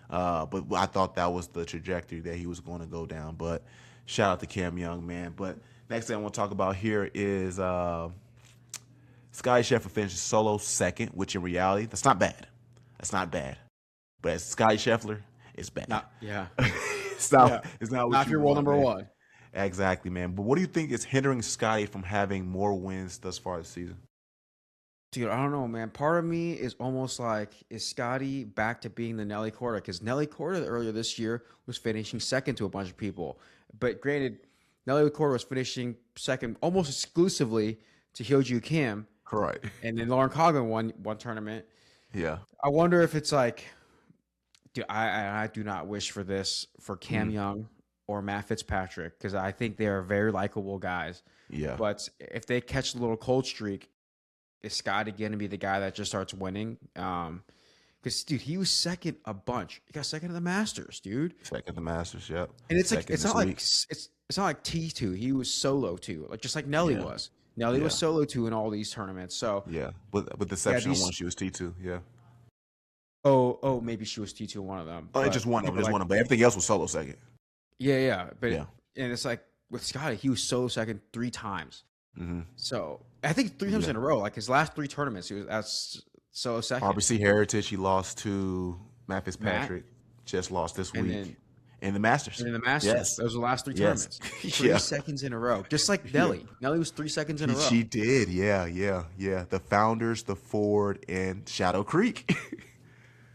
Speaker 2: But I thought that was the trajectory that he was going to go down. But shout out to Cam Young, man. But next thing I want to talk about here is Scottie Scheffler finishes solo second, which in reality, that's not bad. That's not bad. But as Scottie Scheffler, it's bad. It's not
Speaker 1: if you're world number 1.
Speaker 2: Exactly, man. But what do you think is hindering Scottie from having more wins thus far this season?
Speaker 1: Dude, I don't know, man. Part of me is almost like, is Scottie back to being the Nelly Korda? Because Nelly Korda earlier this year was finishing second to a bunch of people. But granted, Nelly Korda was finishing second almost exclusively to Hyo-Joo Kim.
Speaker 2: Correct.
Speaker 1: And then Lauren Coughlin won one tournament.
Speaker 2: Yeah.
Speaker 1: I wonder if it's like, dude, I do not wish for this for Cam Young or Matt Fitzpatrick because I think they are very likable guys.
Speaker 2: Yeah.
Speaker 1: But if they catch a little cold streak, is Scottie going to be the guy that just starts winning? Because, dude, he was second a bunch. He got second in the Masters, dude.
Speaker 2: Second in the Masters, yep.
Speaker 1: And it's like it's not like T2. He was solo too, like just like Nelly was. Nelly was solo too in all these tournaments. So
Speaker 2: with the exception of one, she was T2. Yeah.
Speaker 1: Oh, maybe she was T2 in one of them.
Speaker 2: Oh, just one of them. But everything else was solo second.
Speaker 1: Yeah. But and it's like with Scottie, he was solo second 3 times.
Speaker 2: Mm-hmm.
Speaker 1: So I think 3 times in a row. Like his last 3 tournaments, he was as solo second.
Speaker 2: RBC Heritage, he lost to Matt Fitzpatrick. Just lost this week. In the Masters.
Speaker 1: Yes. Those were the last 3 tournaments. 3 seconds in a row. Just like Nelly. Nelly was 3 seconds in a row.
Speaker 2: She did. Yeah. The Founders, the Ford, and Shadow Creek.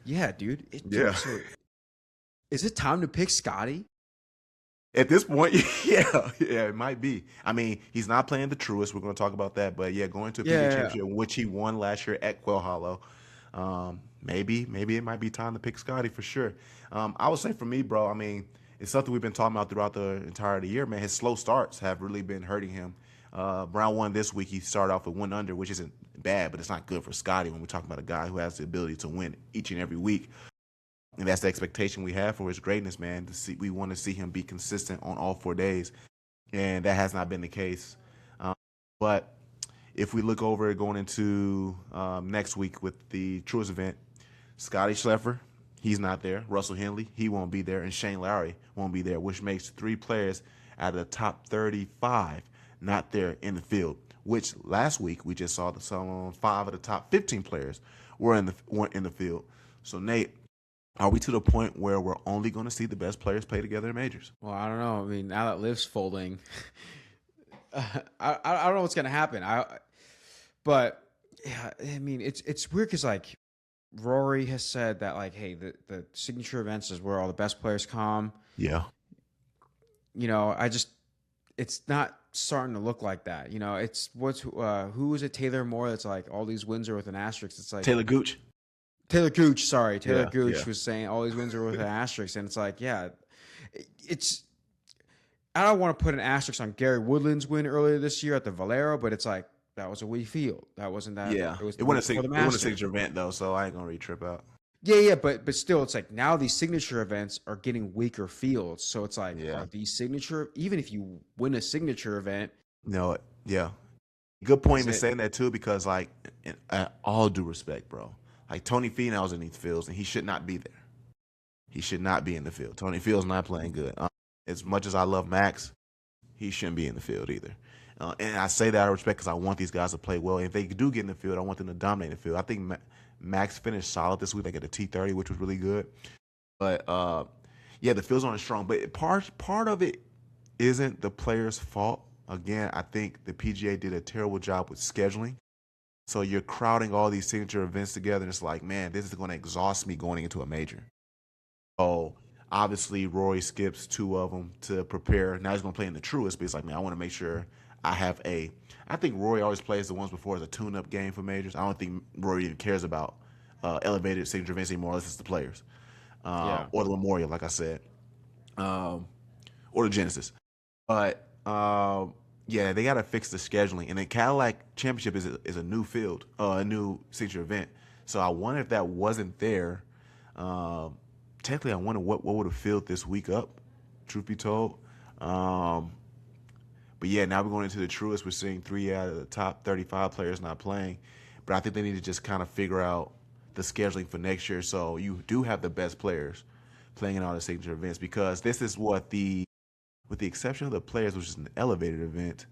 Speaker 1: Yeah, dude. So, is it time to pick Scottie?
Speaker 2: At this point, it might be. I mean, he's not playing the Truist. We're going to talk about that. But, going to a PGA Championship, which he won last year at Quail Hollow. Maybe it might be time to pick Scottie for sure. I would say for me, bro, I mean, it's something we've been talking about throughout the entire year, man. His slow starts have really been hurting him. Round 1 this week, he started off with 1 under, which isn't bad, but it's not good for Scottie when we're talking about a guy who has the ability to win each and every week. And that's the expectation we have for his greatness, man. We want to see him be consistent on all 4 days, and that has not been the case. But if we look over going into next week with the Truist event, Scottie Scheffler, he's not there. Russell Henley, he won't be there, and Shane Lowry won't be there, which makes 3 players out of the top 35 not there in the field. Which last week we just saw 5 of the top 15 players weren't in the field. So Nate, Are we to the point where we're only going to see the best players play together in majors?
Speaker 1: Well, I don't know. I mean, now that LIV's folding, I don't know what's gonna happen. But yeah, I mean, it's weird because like Rory has said that like, hey, the signature events is where all the best players come.
Speaker 2: Yeah.
Speaker 1: It's not starting to look like that. It's who is it? Taylor Moore. That's like all these wins are with an asterisk. It's like
Speaker 2: Taylor Gooch.
Speaker 1: Taylor Gooch. Sorry, Taylor
Speaker 2: Yeah,
Speaker 1: Gooch
Speaker 2: yeah.
Speaker 1: was saying all these wins are with an asterisk, and it's like, yeah, it's. I don't want to put an asterisk on Gary Woodland's win earlier this year at the Valero, but it's like that was a weak field. That wasn't that.
Speaker 2: Yeah.
Speaker 1: It
Speaker 2: wasn't a
Speaker 1: Masters.
Speaker 2: signature event, though, so I ain't going to really trip out.
Speaker 1: Yeah, but still, it's like now these signature events are getting weaker fields. So it's like,
Speaker 2: Yeah.
Speaker 1: are these signature, even if you win a signature event,
Speaker 2: Yeah. Good point in
Speaker 1: Is it-
Speaker 2: saying that, too, because, like, in all due respect, bro, like, Tony Finau's in these fields, and he should not be there. He should not be in the field. Tony Finau's not playing good. As much as I love Max, he shouldn't be in the field either. And I say that out of respect because I want these guys to play well. If they do get in the field, I want them to dominate the field. I think Max finished solid this week. They got a T30, which was really good. But, yeah, the field's on strong. But part of it isn't the player's fault. Again, I think the PGA did a terrible job with scheduling. So you're crowding all these signature events together, and it's like, man, this is going to exhaust me going into a major. So obviously, Rory skips 2 of them to prepare. Now he's going to play in the Truist, but he's like, man, I want to make sure I have I think Rory always plays the ones before as a tune-up game for majors. I don't think Rory even cares about elevated signature events anymore unless it's the players. Or the Memorial, like I said. Or the Genesis. But, yeah, they got to fix the scheduling. And the Cadillac Championship is a new field, a new signature event. So I wonder if that wasn't there. Technically, I wonder what would have filled this week up, truth be told. But, yeah, now we're going into the Truist. We're seeing 3 out of the top 35 players not playing. But I think they need to just kind of figure out the scheduling for next year so you do have the best players playing in all the signature events, because this is what with the exception of the players, which is an elevated event,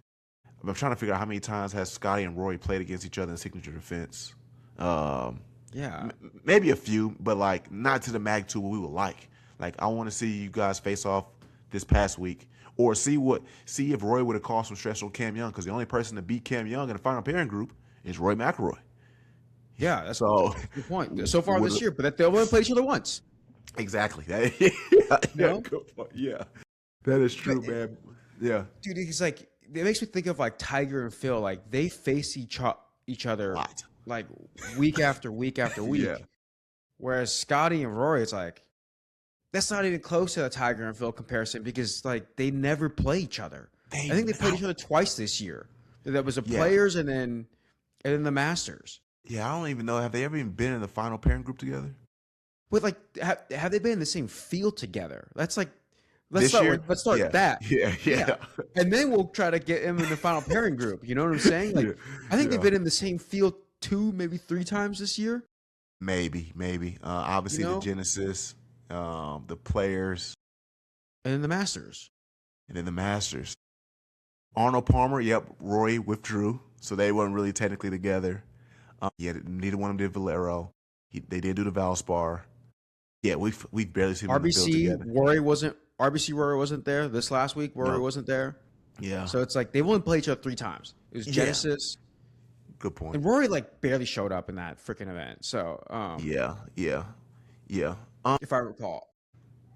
Speaker 2: I'm trying to figure out how many times has Scottie and Rory played against each other in signature events.
Speaker 1: yeah,
Speaker 2: Maybe a few, but like not to the magnitude we would like. Like I want to see you guys face off this past week, or see if Roy would have caused some stress on Cam Young, because the only person to beat Cam Young in the final pairing group is Roy McIlroy.
Speaker 1: yeah, that's
Speaker 2: So
Speaker 1: a good point. So far this year, but they've only played each other once.
Speaker 2: exactly.
Speaker 1: know?
Speaker 2: Good point. Yeah, that is true, man. Yeah,
Speaker 1: Dude, it's like it makes me think of like Tiger and Phil. Like they face each other
Speaker 2: a lot.
Speaker 1: like week after week after week.
Speaker 2: Yeah.
Speaker 1: Whereas Scottie and Rory, it's like that's not even close to the Tiger and Phil comparison, because like they never play each other. I think they played each other twice this year. That was the Players and then the Masters.
Speaker 2: Yeah, I don't even know. Have they ever even been in the final pairing group together?
Speaker 1: But like, have they been in the same field together? That's like,
Speaker 2: This year?
Speaker 1: let's start
Speaker 2: Yeah.
Speaker 1: that.
Speaker 2: Yeah.
Speaker 1: And then we'll try to get him in the final pairing group. You know what I'm saying? Like,
Speaker 2: Yeah.
Speaker 1: I think
Speaker 2: Yeah.
Speaker 1: they've been in the same field 2, maybe 3 times this year.
Speaker 2: Maybe. Obviously,
Speaker 1: You know?
Speaker 2: the Genesis, the Players,
Speaker 1: And then the Masters.
Speaker 2: and then the Masters. Arnold Palmer, Rory withdrew, so they weren't really technically together. Neither one of them did Valero. They did do the Valspar. Yeah, we've barely seen them in the field together.
Speaker 1: RBC Rory wasn't there this last week. Rory wasn't there.
Speaker 2: Yeah,
Speaker 1: So it's like they've only played each other 3 times. It was
Speaker 2: Yeah.
Speaker 1: Genesis,
Speaker 2: good point.
Speaker 1: and Rory like barely showed up in that freaking event. So
Speaker 2: Yeah.
Speaker 1: if I recall,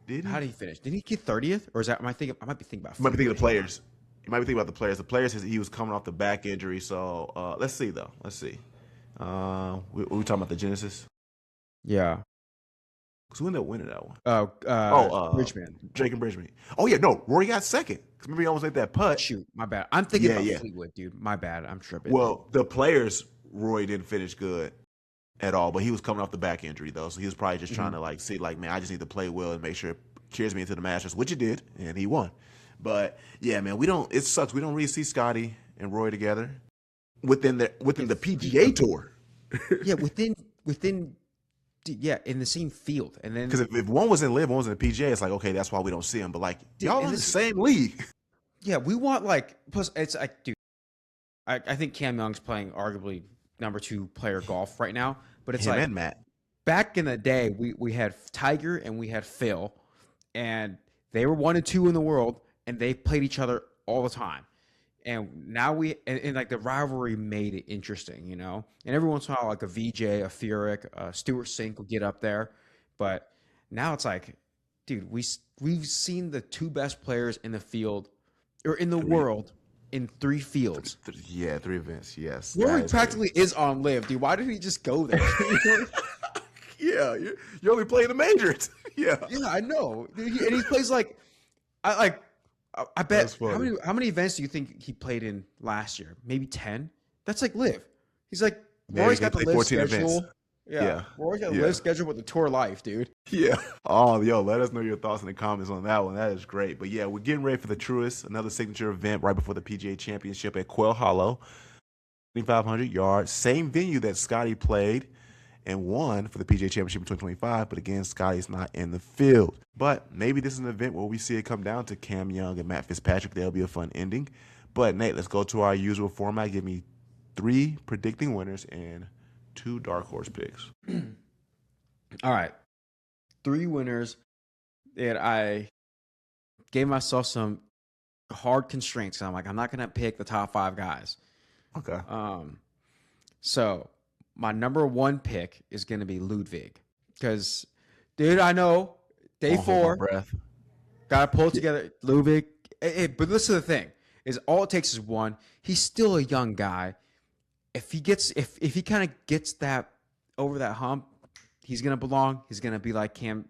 Speaker 2: Did he?
Speaker 1: how did he finish? Did he get 30th, or is that? I might be thinking about.
Speaker 2: You might be thinking of the Players. You might be thinking about the Players. The Players, he was coming off the back injury. So let's see though. Let's see. We talking about the Genesis?
Speaker 1: Yeah.
Speaker 2: Because who ended up winning that one?
Speaker 1: Bridgman.
Speaker 2: Drake and Bridgman. Oh yeah, no, Rory got second. 'Cause remember he almost made that putt.
Speaker 1: Shoot, my bad. I'm thinking about
Speaker 2: Yeah.
Speaker 1: Fleetwood, dude. My bad. I'm tripping.
Speaker 2: Well, the Players, Rory didn't finish good at all, but he was coming off the back injury though, so he was probably just trying to see, like, man, I just need to play well and make sure it carries me into the Masters, which it did, and he won. But yeah, man, it sucks. We don't really see Scottie and Rory together within the PGA Tour.
Speaker 1: yeah, in the same field, and then
Speaker 2: Because if one was in LIV, one was in the PGA, it's like, okay, that's why we don't see them. But like, y'all
Speaker 1: and
Speaker 2: in the
Speaker 1: this-
Speaker 2: same league.
Speaker 1: yeah, we want like plus it's like, dude, I think Cam Young's playing arguably number 2 player golf right now, but it's
Speaker 2: Him
Speaker 1: like
Speaker 2: and Matt.
Speaker 1: back in the day, we had Tiger and we had Phil, and they were 1 and 2 in the world, and they played each other all the time. And now and like the rivalry made it interesting, you know. And every once in a while, like a VJ, a Furyk, Stewart Cink will get up there, but now it's like, dude, we've seen the 2 best players in the field or in the world in 3 fields.
Speaker 2: 3 events. Yes,
Speaker 1: Rory practically is on LIV, dude. Why didn't he just go there?
Speaker 2: Yeah, you're only playing the majors. Yeah,
Speaker 1: I know. And he plays like, I bet how many events do you think he played in last year? Maybe 10. That's like LIV. He's like Rory's got the LIV schedule. Events. Yeah. Rory's got a LIV schedule with the tour life, dude.
Speaker 2: Yeah. Oh, yo, let us know your thoughts in the comments on that one. That is great. But yeah, we're getting ready for the Truist, another signature event right before the PGA Championship at Quail Hollow, 2,500 yards, same venue that Scottie played and won for the PGA Championship in 2025, but again, Scottie's not in the field. But maybe this is an event where we see it come down to Cam Young and Matt Fitzpatrick. That'll be a fun ending. But Nate, let's go to our usual format. Give me 3 predicting winners and 2 dark horse picks.
Speaker 1: All right. 3 winners that I gave myself some hard constraints. I'm like, I'm not going to pick the top 5 guys.
Speaker 2: Okay.
Speaker 1: So my number 1 pick is going to be Ludwig. Because, dude, I know day 4, got to pull it together. Ludwig. But listen to the thing, is all it takes is 1. He's still a young guy. If he kind of gets that over that hump, he's going to belong. He's going to be like Cam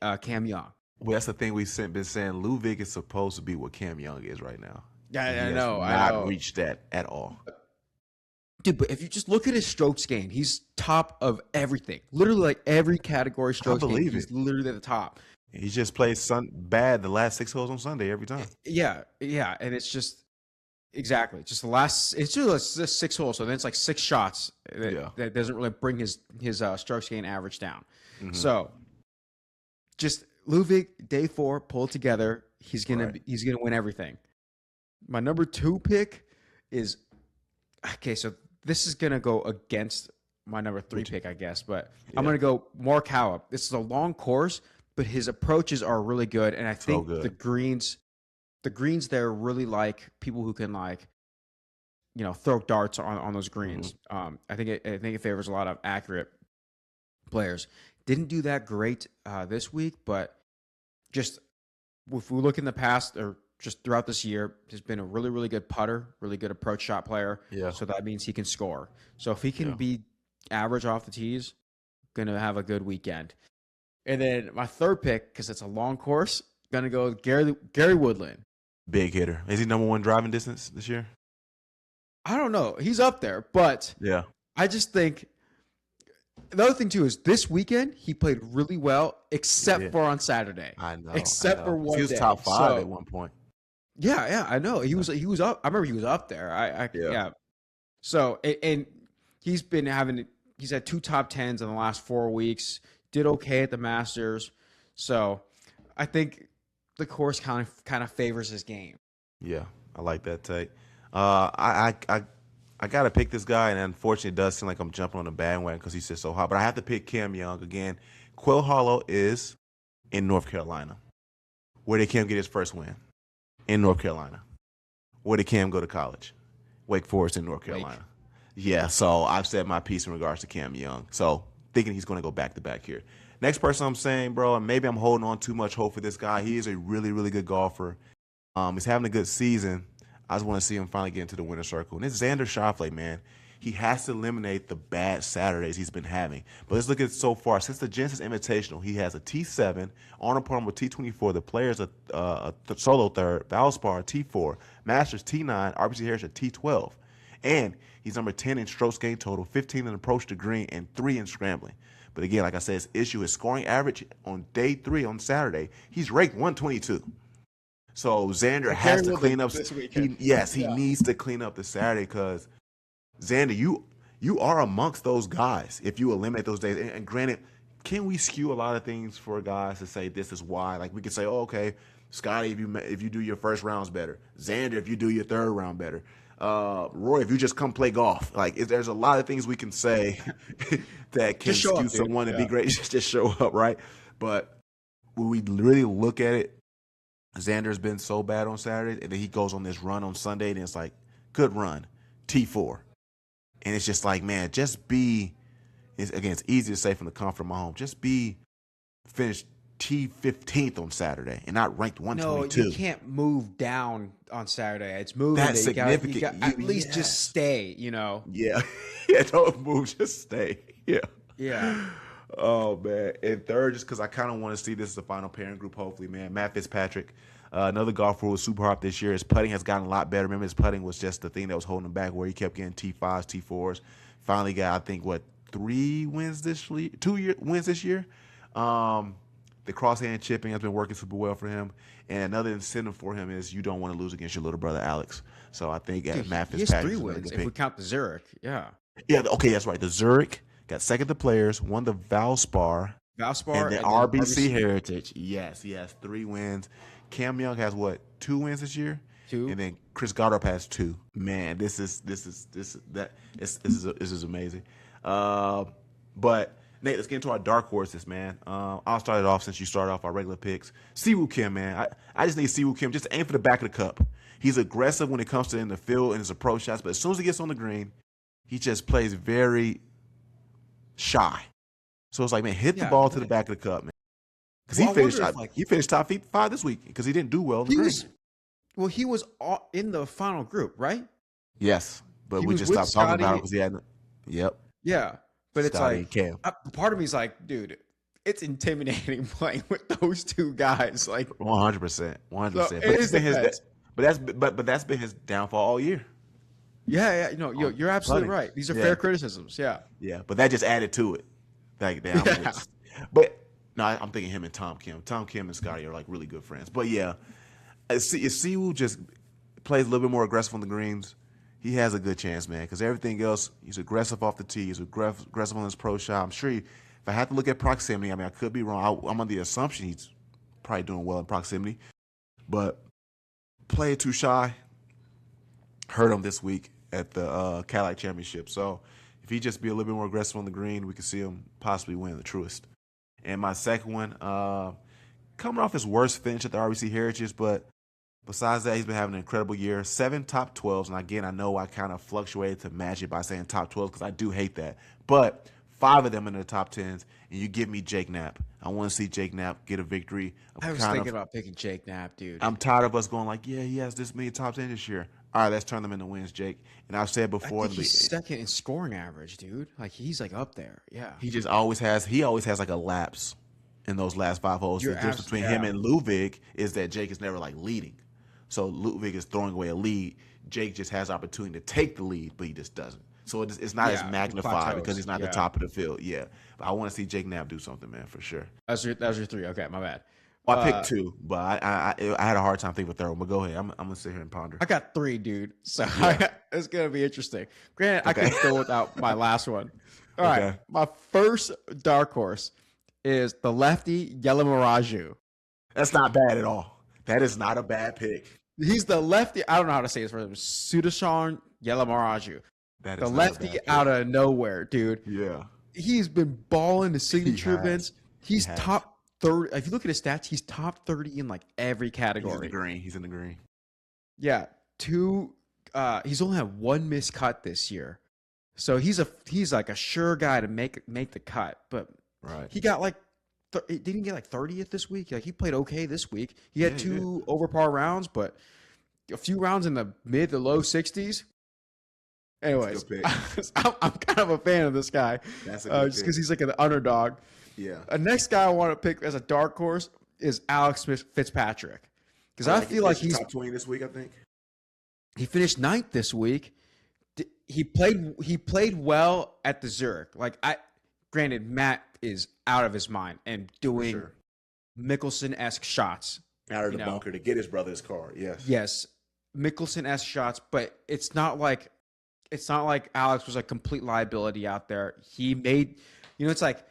Speaker 1: Young.
Speaker 2: Well, that's the thing we've been saying. Ludwig is supposed to be what Cam Young is right now.
Speaker 1: Yeah, I know.
Speaker 2: I know. Reached that at all.
Speaker 1: Dude, but if you just look at his strokes gained, he's top of everything. Literally, like every category strokes gained, he's literally at the top.
Speaker 2: He just plays bad the last 6 holes on Sunday every time.
Speaker 1: Yeah, and it's just exactly just the last. It's just 6 holes, so then it's like 6 shots. That doesn't really bring his strokes gain average down. Mm-hmm. So, just Ludwig, day 4, pull it together. He's gonna win everything. My number 2 pick is okay. So this is gonna go against my number 3 pick, I guess, but I'm gonna go Morikawa. This is a long course, but his approaches are really good, and I think the greens there really like people who can throw darts on those greens. Mm-hmm. I think it favors a lot of accurate players. Didn't do that great this week, but just if we look in the past or just throughout this year, has been a really, really good putter, really good approach shot player. Yeah. So that means he can score. So if he can be average off the tees, going to have a good weekend. And then my 3rd pick, because it's a long course, going to go Gary Woodland.
Speaker 2: Big hitter. Is he number 1 driving distance this year?
Speaker 1: I don't know. He's up there, but I just think the other thing too is this weekend he played really well, except for on Saturday.
Speaker 2: I know.
Speaker 1: Except for one day.
Speaker 2: He was top 5 at one point.
Speaker 1: Yeah, I know. He was up. I remember he was up there. Yeah. So and he's had 2 top 10s in the last 4 weeks. Did okay at the Masters. So I think the course kind of favors his game. Yeah,
Speaker 2: I like that take. I got to pick this guy, and unfortunately it does seem like I'm jumping on the bandwagon because he sits so high. But I have to pick Cam Young again. Quail Hollow is in North Carolina. Where did Cam get his first win? In North Carolina. Where did Cam go to college? Wake Forest in North Carolina. Yeah, so I've said my piece in regards to Cam Young. So thinking he's going to go back-to-back here. Next person I'm saying, bro, and maybe I'm holding on too much hope for this guy. He is a really, really good golfer. He's having a good season. I just want to see him finally get into the winner's circle. And it's Xander Schauffele, man. He has to eliminate the bad Saturdays he's been having. But let's look at it so far. Since the Genesis Invitational, he has a T7, Arnold Palmer T24, the Players a solo third, Valspar T4, Masters T9, RBC Heritage T12. And he's number 10 in strokes gained total, 15 in approach to green, and 3 in scrambling. But again, like I said, his issue is scoring average on day 3 on Saturday. He's ranked 122. So Xander has to clean up. He needs to clean up the Saturday because Xander, you are amongst those guys if you eliminate those days. And granted, can we skew a lot of things for guys to say this is why? Like we could say, oh, okay, Scottie, if you do your first rounds better. Xander, if you do your third round better. Roy, if you just come play golf, like there's a lot of things we can say that can excuse someone to be great. Just show up, right? But when we really look at it, Xander's been so bad on Saturday, and then he goes on this run on Sunday, and it's like, good run, T4. And it's just like, man, just be, it's easy to say from the comfort of my home, just finish T15th on Saturday and not ranked 122.
Speaker 1: No, you can't move down on Saturday. It's moving.
Speaker 2: That's significant.
Speaker 1: You got, at least just stay, Yeah.
Speaker 2: Yeah, don't move, just stay. Yeah.
Speaker 1: Yeah.
Speaker 2: Oh, man. And third, just because I kind of want to see this as the final pairing group, hopefully, man. Matt Fitzpatrick, another golfer who was super hot this year. His putting has gotten a lot better. Remember, his putting was just the thing that was holding him back, where he kept getting T5s, T4s. Finally got, I think, 3 wins this year? 2 wins this year? The crosshand chipping has been working super well for him. And another incentive for him is you don't want to lose against your little brother, Alex. So I think Matt Fitzpatrick
Speaker 1: he has 3 wins if we count the Zurich. Yeah.
Speaker 2: Yeah, okay, that's right. The Zurich got second to Players, won the Valspar, and the RBC Heritage. Yes, 3 wins. Cam Young has 2 wins this year? 2. And then Chris Goddard has 2. Man, this is amazing. But Nate, let's get into our dark horses, man. I'll start it off since you started off our regular picks. Siwoo Kim, man. I just need Siwoo Kim just to aim for the back of the cup. He's aggressive when it comes to in the field and his approach shots, but as soon as he gets on the green, he just plays very shy. So it's like, man, hit the ball to the back of the cup, man. Because he finished top 5 this week because he didn't do well in the green.
Speaker 1: He was in the final group, right?
Speaker 2: Yes, but we just stopped talking about it because he had. Yep.
Speaker 1: Yeah, but
Speaker 2: Scottie
Speaker 1: it's like part of me is like, dude, it's intimidating playing with those 2 guys. Like
Speaker 2: 100%. But that's been his downfall all year.
Speaker 1: Yeah. You're absolutely right. These are fair criticisms. Yeah.
Speaker 2: Yeah, but that just added to it. But no, I'm thinking him and Tom Kim. Tom Kim and Scottie are like really good friends. But yeah, if Siwoo just plays a little bit more aggressive on the greens, he has a good chance, man. Because everything else, he's aggressive off the tee. He's aggressive on his pro shot. I'm sure if I had to look at proximity, I mean, I could be wrong. I'm on the assumption he's probably doing well in proximity. But play it too shy hurt him this week at the Cadillac Championship. So if he just be a little bit more aggressive on the green, we could see him possibly win the Truist. And my second one, coming off his worst finish at the RBC Heritage, but besides that, he's been having an incredible year. 7 top 12s. And again, I know I kind of fluctuated to match it by saying top 12 because I do hate that. But 5 of them in the top 10s, and you give me Jake Knapp. I want to see Jake Knapp get a victory.
Speaker 1: I was thinking about picking Jake Knapp, dude.
Speaker 2: I'm tired of us going like, yeah, he has this many top 10 this year. All right, let's turn them into wins, Jake. And I've said before,
Speaker 1: I think he's second in scoring average, dude. Like he's like up there. Yeah.
Speaker 2: He always has like a lapse in those last 5 holes. The difference between him and Ludwig is that Jake is never like leading. So Ludwig is throwing away a lead. Jake just has opportunity to take the lead, but he just doesn't. So it's not as magnified because he's not the top of the field. Yeah. But I want to see Jake Knapp do something, man, for sure.
Speaker 1: That was your 3. Okay, my bad.
Speaker 2: Well, I picked 2, but I had a hard time thinking of a third one. But go ahead. I'm going to sit here and ponder.
Speaker 1: I got 3, dude. So it's going to be interesting. Granted, I could go without my last one. All right. My first dark horse is the lefty Yellow.
Speaker 2: That's not bad at all. That is not a bad pick.
Speaker 1: He's the lefty. I don't know how to say his first name. Sudashan Yellow.
Speaker 2: That
Speaker 1: is the lefty out of nowhere, dude.
Speaker 2: Yeah.
Speaker 1: He's been balling the signature events. He's top 30. If you look at his stats, he's top 30 in like every category.
Speaker 2: He's in the green.
Speaker 1: Yeah. 2. He's only had 1 missed cut this year, so he's like a sure guy to make the cut. But he got like didn't he get like 30th this week? Like he played okay this week. He had 2 over par rounds, but a few rounds in the mid to low 60s. Anyways, I'm kind of a fan of this guy just because he's like an underdog.
Speaker 2: Yeah.
Speaker 1: The next guy I want to pick as a dark horse is Alex Fitzpatrick because I feel like he's
Speaker 2: top 20 this week. I think
Speaker 1: he finished 9th this week. He played well at the Zurich. Granted, Matt is out of his mind and doing Mickelson-esque shots
Speaker 2: out of the bunker to get his brother's car.
Speaker 1: Yes, Mickelson-esque shots, but it's not like Alex was a complete liability out there. He made, it's like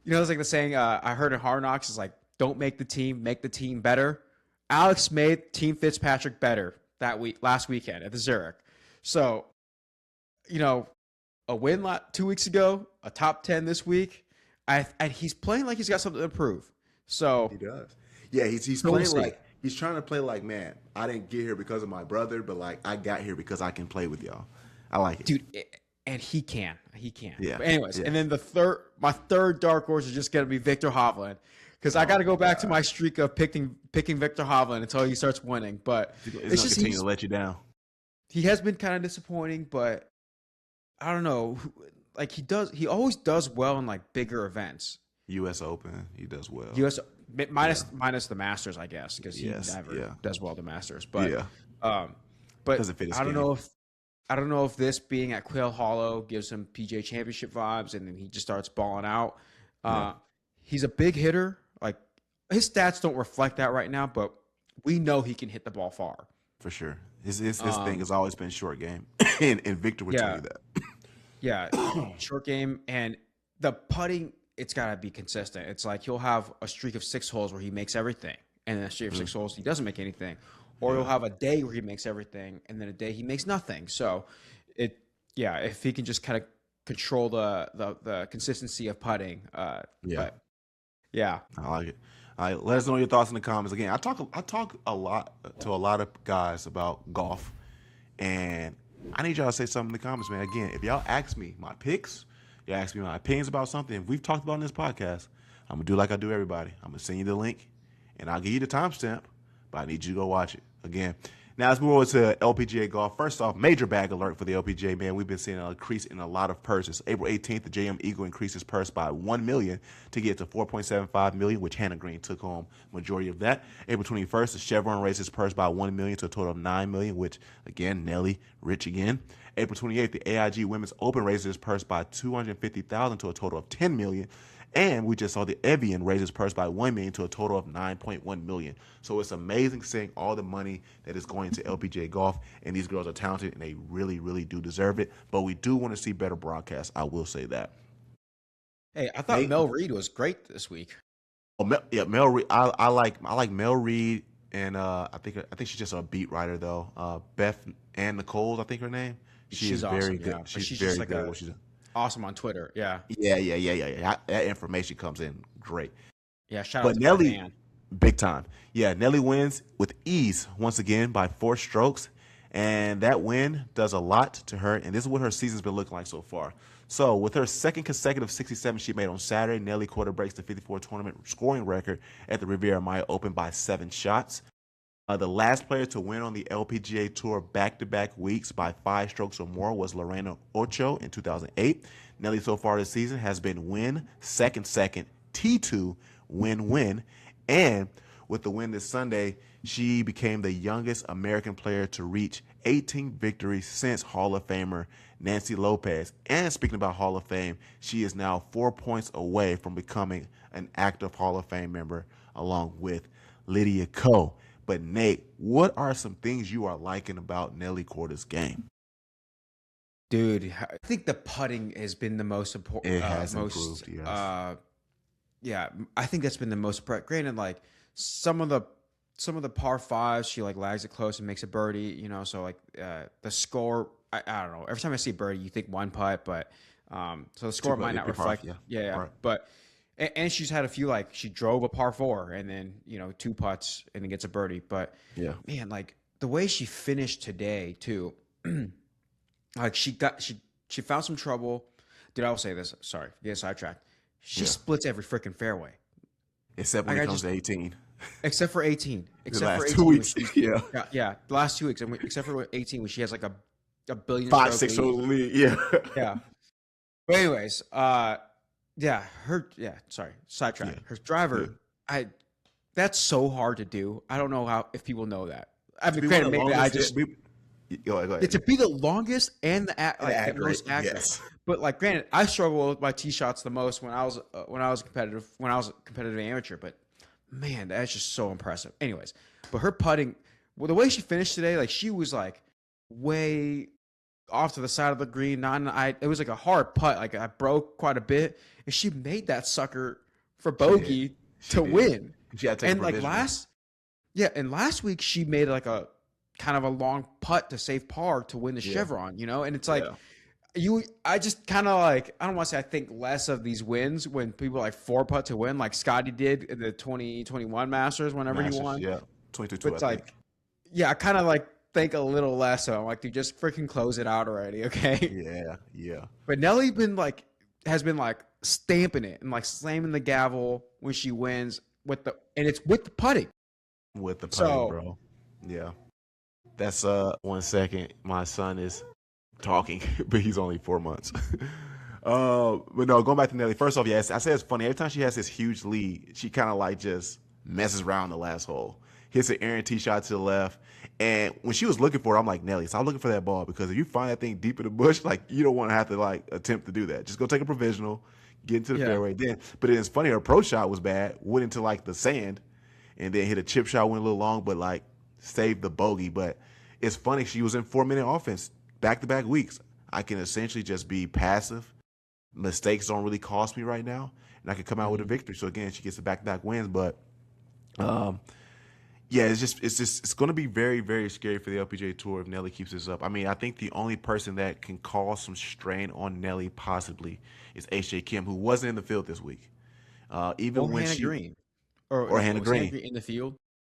Speaker 1: the saying I heard in Hard Knocks is like, don't make the team, make the team better. Alex made Team Fitzpatrick better last weekend at the Zurich. So, a win 2 weeks ago, a top 10 this week. He's playing like he's got something to prove. So
Speaker 2: he does. Yeah, he's playing like he's trying to play like, man, I didn't get here because of my brother, but like I got here because I can play with y'all. I like it,
Speaker 1: dude. And he can.
Speaker 2: Yeah.
Speaker 1: But anyways, and then my third dark horse is just gonna be Victor Hovland, because I got to go back to my streak of picking Victor Hovland until he starts winning. But
Speaker 2: it's just continue to let you down.
Speaker 1: He has been kind of disappointing, but I don't know. Like he always does well in like bigger events.
Speaker 2: U.S. Open, he does well.
Speaker 1: U.S. minus the Masters, I guess, because he never does well at the Masters. But but
Speaker 2: doesn't fit his
Speaker 1: I don't
Speaker 2: game.
Speaker 1: know if this being at Quail Hollow gives him PGA Championship vibes, and then he just starts balling out. He's a big hitter. Like, his stats don't reflect that right now, but we know he can hit the ball far.
Speaker 2: For sure. His thing has always been short game, and Victor would tell you that.
Speaker 1: Yeah, short game, and the putting, it's got to be consistent. It's like he'll have a streak of 6 holes where he makes everything, and then a streak of 6 holes he doesn't make anything. Or he'll have a day where he makes everything, and then a day he makes nothing. So, if he can just kind of control the consistency of putting, But, yeah,
Speaker 2: I like it. All right, let us know your thoughts in the comments. Again, I talk a lot to a lot of guys about golf, and I need y'all to say something in the comments, man. Again, if y'all ask me my picks, y'all ask me my opinions about something, if we've talked about in this podcast, I'm gonna do like I do everybody. I'm gonna send you the link, and I'll give you the timestamp, but I need you to go watch it. Again, now let's move over to LPGA Golf. First off, major bag alert for the LPGA, man. We've been seeing an increase in a lot of purses. April 18th, the JM Eagle increased his purse by $1 million to get to $4.75 million, which Hannah Green took home majority of that. April 21st, the Chevron raised his purse by $1 million to a total of $9 million, which, again, Nelly, rich again. April 28th, the AIG Women's Open raised his purse by $250,000 to a total of $10 million. And we just saw the Evian raise his purse by $1 million to a total of $9.1 million. So it's amazing seeing all the money that is going to LPGA Golf. And these girls are talented, and they really, really do deserve it. But we do want to see better broadcasts. I will say that.
Speaker 1: Hey, I thought Mel Reid was great this week.
Speaker 2: Oh, Mel Reid. I like Mel Reid, and I think she's just a beat writer though. Beth Ann Nichols, I think her name. She's
Speaker 1: awesome,
Speaker 2: very good.
Speaker 1: Yeah.
Speaker 2: She's very good at what she's doing.
Speaker 1: Awesome on Twitter, yeah.
Speaker 2: That information comes in great.
Speaker 1: Yeah, shout out to
Speaker 2: Nelly,
Speaker 1: Ann.
Speaker 2: big time. Yeah, Nelly wins with ease once again by 4 strokes, and that win does a lot to her. And this is what her season's been looking like so far. So with her second consecutive 67 she made on Saturday, Nelly Korda breaks the 54 tournament scoring record at the Riviera Maya Open by 7 shots. The last player to win on the LPGA Tour back-to-back weeks by 5 strokes or more was Lorena Ochoa in 2008. Nelly so far this season has been win, second, T2, win. And with the win this Sunday, she became the youngest American player to reach 18 victories since Hall of Famer Nancy Lopez. And speaking about Hall of Fame, she is now 4 points away from becoming an active Hall of Fame member along with Lydia Ko. But Nate, what are some things you are liking about Nelly Korda's game?
Speaker 1: Dude, I think the putting has been the most important.
Speaker 2: It has improved, yes.
Speaker 1: Yeah, I think that's been the most. Granted, like some of the par 5s, she like lags it close and makes a birdie. So like the score, I don't know. Every time I see birdie, you think one putt, but so the score might not reflect. Yeah.
Speaker 2: Right.
Speaker 1: But. And she's had a few, like she drove a par 4 and then 2 putts and then gets a birdie. But man, like the way she finished today too, like she found some trouble. Dude, I will say this. Sorry, get sidetracked. She splits every freaking fairway,
Speaker 2: except when it comes to 18.
Speaker 1: Except for 18. Except
Speaker 2: the last
Speaker 1: for 18
Speaker 2: 2 weeks.
Speaker 1: Yeah, the last 2 weeks. Except for 18, when she has like a billion
Speaker 2: 5-6 over the lead.
Speaker 1: Yeah. But anyways, sorry, sidetrack.
Speaker 2: Yeah.
Speaker 1: Her driver, that's so hard to do. I don't know if people know that. I mean, granted, maybe I just
Speaker 2: go ahead.
Speaker 1: To be the longest and the most accurate.
Speaker 2: Yes.
Speaker 1: But like, granted, I struggle with my tee shots the most when I was a competitive amateur. But man, that's just so impressive. Anyways, but her putting, well, the way she finished today, like she was like way off to the side of the green. It was like a hard putt. Like I broke quite a bit, and she made that sucker for bogey to win.
Speaker 2: She had to take
Speaker 1: and like last week she made like a kind of a long putt to save par to win the Chevron, and it's like I just kind of like, I don't want to say I think less of these wins when people like 4-putt to win, like Scottie did in the 2021 Masters whenever he won.
Speaker 2: Yeah, 22.
Speaker 1: But it's like, I kind of like think a little less of it. I'm like, dude, just freaking close it out already, okay?
Speaker 2: Yeah.
Speaker 1: But Nelly has been like stamping it and like slamming the gavel when she wins and it's with the putting.
Speaker 2: With the putting, bro. Yeah. That's 1 second. My son is talking, but he's only 4 months. But no, going back to Nelly. First off, yes, I say it's funny. Every time she has this huge lead, she kind of like just messes around the last hole. Hits an errant tee shot to the left. And when she was looking for it, I'm like, Nelly, stop looking for that ball, because if you find that thing deep in the bush, like, you don't want to have to like attempt to do that. Just go take a provisional, get into the fairway. But it's funny, her approach shot was bad, went into like the sand, and then hit a chip shot, went a little long, but like saved the bogey. But it's funny, she was in 4-minute offense back-to-back weeks. I can essentially just be passive. Mistakes don't really cost me right now, and I can come out with a victory. So again, she gets the back-to-back wins. But it's going to be very, very scary for the LPGA Tour if Nelly keeps this up. I mean, I think the only person that can cause some strain on Nelly possibly is HJ Kim, who wasn't in the field this week. Even when
Speaker 1: Hannah Green.
Speaker 2: Or Hannah Green.
Speaker 1: In the field?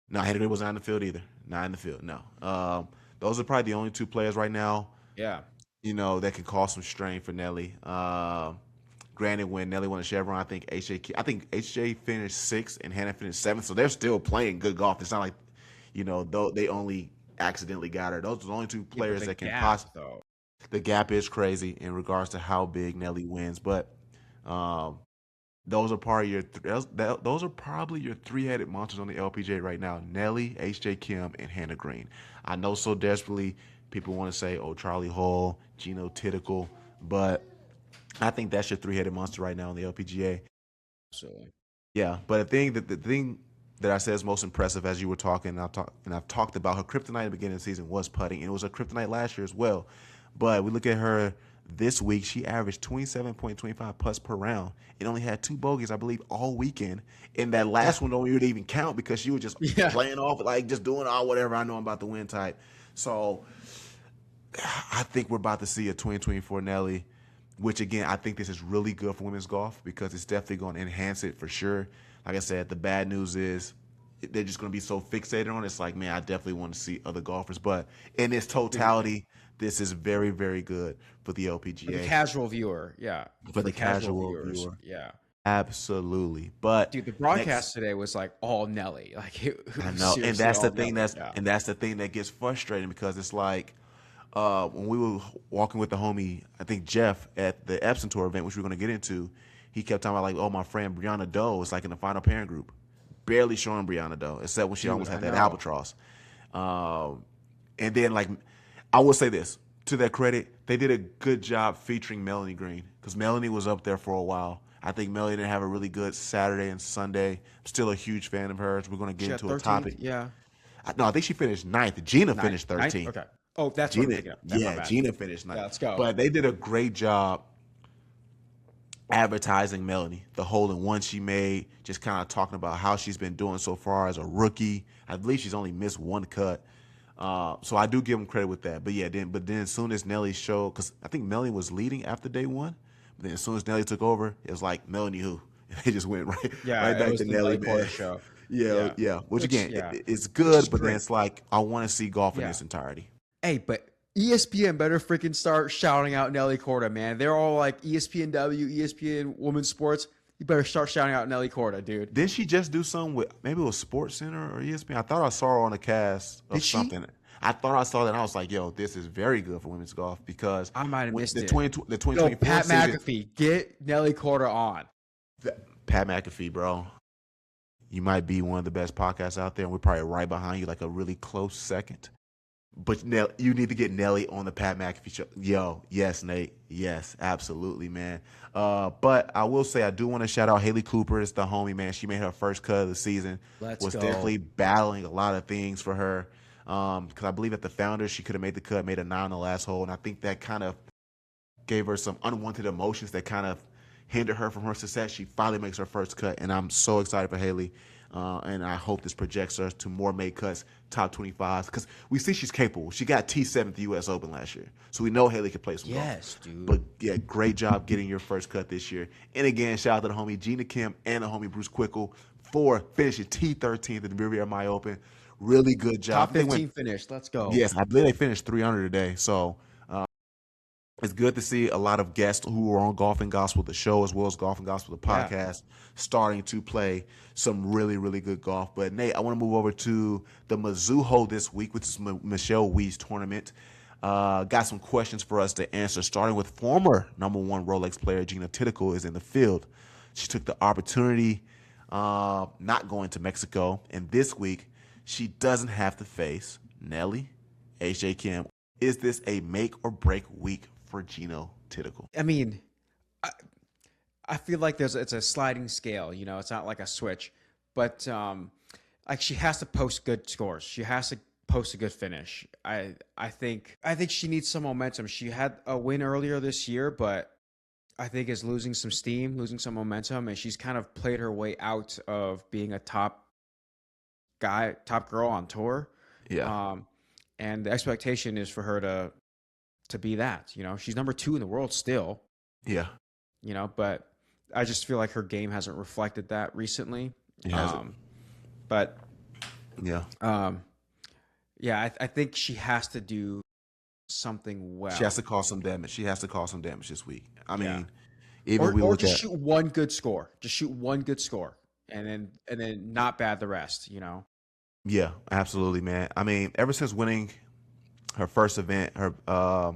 Speaker 2: No, Hannah Green was not in the field either. Not in the field, no. Those are probably the only two players right now, that can cause some strain for Nelly. Granted, when Nelly won the Chevron, I think HJ finished 6th and Hannah finished 7th, so they're still playing good golf. It's not like, they only accidentally got her. Those are the only two players that can possibly. The gap is crazy in regards to how big Nelly wins, but those are probably your three-headed monsters on the LPGA right now: Nelly, HJ Kim, and Hannah Green. I know so desperately people want to say, Charlie Hull, Jeeno, Thitikul, but I think that's your three-headed monster right now on the LPGA.
Speaker 1: Absolutely.
Speaker 2: Yeah, but the thing that I said is most impressive as you were talking, and I've talked about her kryptonite at the beginning of the season was putting, and it was a kryptonite last year as well. But we look at her this week, she averaged 27.25 putts per round and only had 2 bogeys, I believe, all weekend. And that last one don't even count because she was just playing off, like just doing all whatever I know about the win type. So I think we're about to see a 2024 Nelly, which, again, I think this is really good for women's golf because it's definitely going to enhance it for sure. Like I said, the bad news is they're just going to be so fixated on it. It's like, man, I definitely want to see other golfers. But in its totality, this is very, very good for the LPGA.
Speaker 1: For the casual viewer,
Speaker 2: For the casual viewer.
Speaker 1: Yeah.
Speaker 2: Absolutely. But
Speaker 1: dude, the broadcast today was like all Nelly. Like
Speaker 2: I know, and that's the thing that's the thing that gets frustrating because it's like when we were walking with the homie, I think Jeff at the Epson Tour event, which we're going to get into, he kept talking about like, my friend Brianna Doe is like in the final pairing group. Barely showing Brianna Doe, except when she almost had that albatross. And then like, I will say this, to their credit, they did a good job featuring Melanie Green because Melanie was up there for a while. I think Melanie didn't have a really good Saturday and Sunday. I'm still a huge fan of hers. We're going to get into 13th, a topic.
Speaker 1: Yeah.
Speaker 2: I think she finished 9th. Jeeno finished 13th.
Speaker 1: Okay. Oh, that's Jeeno, what I'm thinking of.
Speaker 2: Jeeno finished 9th.
Speaker 1: Yeah, let's go.
Speaker 2: But they did a great job advertising Melanie, the hole in one she made, just kind of talking about how she's been doing so far as a rookie. I believe she's only missed 1 cut. So I do give them credit with that. But then as soon as Nelly showed, because I think Melanie was leading after day 1, but then as soon as Nelly took over, it was like, Melanie who? And they just went right back to Nelly.
Speaker 1: Show.
Speaker 2: Yeah. Which again, it's good, but then it's like, I want to see golf in its entirety.
Speaker 1: Hey, but ESPN better freaking start shouting out Nelly Korda, man. They're all like ESPNW, ESPN Women's Sports. You better start shouting out Nelly Korda, dude.
Speaker 2: Didn't she just do something with, maybe it was Sports Center or ESPN? I thought I saw her on a cast of something. I thought I saw that, and I was like, yo, this is very good for women's golf because
Speaker 1: I might have missed
Speaker 2: the
Speaker 1: it.
Speaker 2: 2024
Speaker 1: Pat
Speaker 2: season,
Speaker 1: McAfee, get Nelly Korda on.
Speaker 2: Pat McAfee, bro. You might be one of the best podcasts out there, and we're probably right behind you, like a really close second. But you need to get Nelly on the Pat McAfee show. Yo, yes, Nate. Yes, absolutely, man. But I will say I do want to shout out Haley Cooper. It's the homie, man. She made her first cut of the season.
Speaker 1: Let's
Speaker 2: was
Speaker 1: go.
Speaker 2: definitely battling a lot of things for her. Because I believe at the Founders, she could have made the cut, made a 9 on the last hole. And I think that kind of gave her some unwanted emotions that kind of hindered her from her success. She finally makes her first cut, and I'm so excited for Haley. And I hope this projects her to more made cuts, top 25s, because we see she's capable. She got T7 at the U.S. Open last year, so we know Haley can play some golf.
Speaker 1: Yes, dude.
Speaker 2: But yeah, great job getting your first cut this year. And again, shout out to the homie Jeeno Kim and the homie Bruce Quickle for finishing T13th at the Riviera My Open. Really good job.
Speaker 1: Top 15 finish. Let's go.
Speaker 2: Yes, I believe they finished 300 today. So it's good to see a lot of guests who are on Golf and Gospel, the show, as well as Golf and Gospel, the podcast, starting to play some really, really good golf. But, Nate, I want to move over to the Mizhou this week, which is Michelle Wie's tournament. Got some questions for us to answer, starting with former #1 Rolex player Gina Thitikul is in the field. She took the opportunity not going to Mexico, and this week she doesn't have to face Nelly, H.J. Kim. Is this a make or break week for Gina Thitikul?
Speaker 1: I mean, I feel like it's a sliding scale. You know, it's not like a switch, but like she has to post good scores. She has to post a good finish. I think she needs some momentum. She had a win earlier this year, but I think is losing some steam, losing some momentum, and she's kind of played her way out of being a top girl on tour.
Speaker 2: Yeah.
Speaker 1: And the expectation is for her to be that. You know, she's #2 in the world still.
Speaker 2: Yeah.
Speaker 1: You know, but I just feel like her game hasn't reflected that recently.
Speaker 2: It hasn't.
Speaker 1: But
Speaker 2: yeah.
Speaker 1: I think she has to do something well.
Speaker 2: She has to cause some damage. She has to cause some damage this week. I mean,
Speaker 1: shoot one good score. Just shoot one good score, and then not bad the rest. You know.
Speaker 2: Yeah, absolutely, man. I mean, ever since winning her first event, her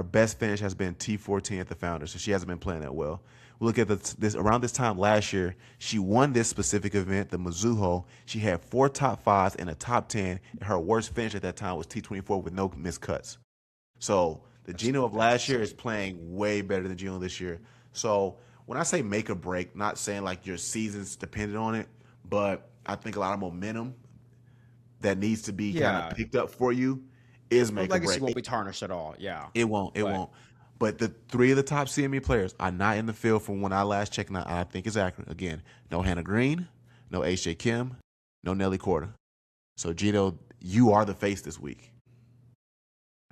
Speaker 2: best finish has been T14 at the Founders, so she hasn't been playing that well. We look at this around this time last year, she won this specific event, the Mizhou. She had 4 top 5s and a top 10. And her worst finish at that time was T24 with no missed cuts. So the Jeeno of last year is playing way better than Jeeno this year. So when I say make or break, not saying like your season's dependent on it, but I think a lot of momentum that needs to be kind of picked up for you is make or break.
Speaker 1: Legacy won't be tarnished at all. Yeah,
Speaker 2: it won't. It won't. But the 3 of the top CME players are not in the field from when I last checked, and I think it's accurate. Again, no Hannah Green, no H.J. Kim, no Nelly Korda. So, Jeeno, you are the face this week.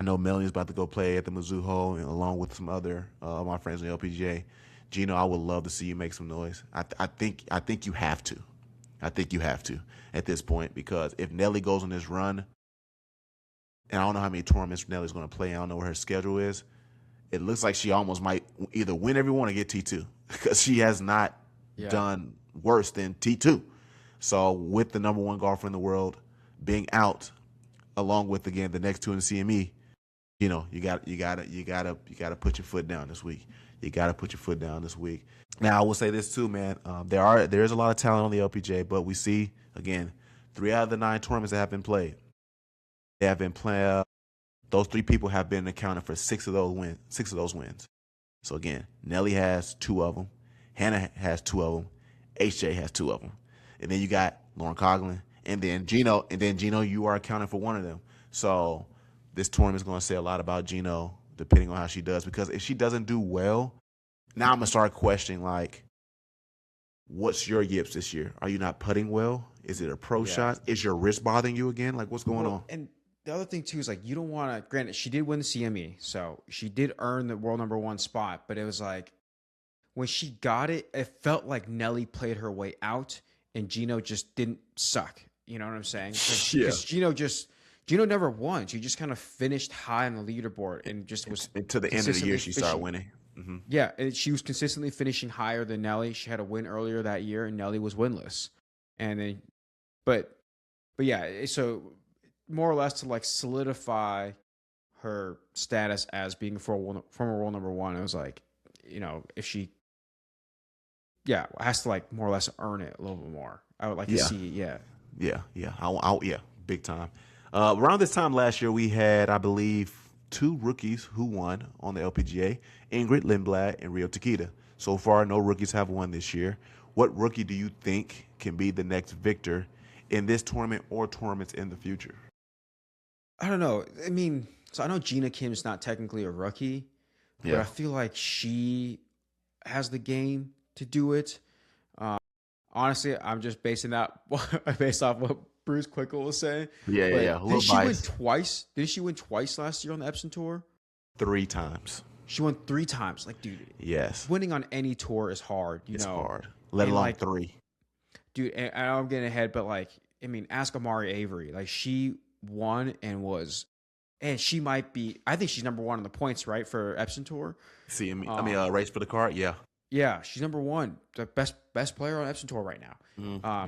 Speaker 2: I know Melanie's about to go play at the Mizhou, and along with some other my friends in the LPGA. Jeeno, I would love to see you make some noise. I think you have to. I think you have to at this point, because if Nelly goes on this run, and I don't know how many tournaments Nelly's going to play, I don't know where her schedule is, it looks like she almost might either win every one or get T2, because she has not done worse than T2. So with the #1 golfer in the world being out, along with, again, the next 2 in the CME, you know, you gotta put your foot down this week. You gotta put your foot down this week. Now, I will say this too, man. There is a lot of talent on the LPGA, but we see, again, 3 out of the 9 tournaments that have been played, they have been playing. Those 3 people have been accounted for 6 of those wins. So again, Nelly has 2 of them, Hannah has 2 of them, HJ has 2 of them, and then you got Lauren Coughlin, and then Jeeno. You are accounting for 1 of them. So this tournament is going to say a lot about Jeeno, depending on how she does. Because if she doesn't do well, now I'm gonna start questioning, like, what's your yips this year? Are you not putting well? Is it a pro shot? Is your wrist bothering you again? Like, what's going on?
Speaker 1: And the other thing too is, like, you don't want to. Granted, she did win the CME, so she did earn the world #1 spot. But it was like, when she got it, it felt like Nelly played her way out, and Jeeno just didn't suck. You know what I'm saying? Because Jeeno never won. She just kind of finished high on the leaderboard and just was
Speaker 2: until the end of the year she started winning.
Speaker 1: Mm-hmm. Yeah, and she was consistently finishing higher than Nelly. She had a win earlier that year, and Nelly was winless. And then, but yeah, so more or less to like solidify her status as being former world #1. It was like, you know, if she, has to like more or less earn it a little bit more. I would like to see, yeah, big time.
Speaker 2: Around this time last year, we had, I believe, 2 rookies who won on the LPGA, Ingrid Lindblad and Rio Takeda. So far, no rookies have won this year. What rookie do you think can be the next victor in this tournament or tournaments in the future?
Speaker 1: I don't know. I mean, so I know Jeeno Kim's not technically a rookie, but I feel like she has the game to do it. honestly, I'm just basing that based off what Bruce Quickle was saying.
Speaker 2: Yeah,
Speaker 1: But
Speaker 2: yeah. A
Speaker 1: did
Speaker 2: little
Speaker 1: she win
Speaker 2: biased.
Speaker 1: twice? Did she win twice last year on the Epson Tour?
Speaker 2: 3 times.
Speaker 1: She won 3 times. Like, dude,
Speaker 2: Yes.
Speaker 1: winning on any tour is hard.
Speaker 2: It's hard. Let
Speaker 1: And,
Speaker 2: alone
Speaker 1: like,
Speaker 2: 3.
Speaker 1: dude, and I know I'm getting ahead, but like, I mean, ask Amari Avery. Like, she won and she might be. I think she's number 1 in the points, right, for Epson Tour.
Speaker 2: See, race for the card. Yeah.
Speaker 1: Yeah, she's number 1, the best player on Epson Tour right now.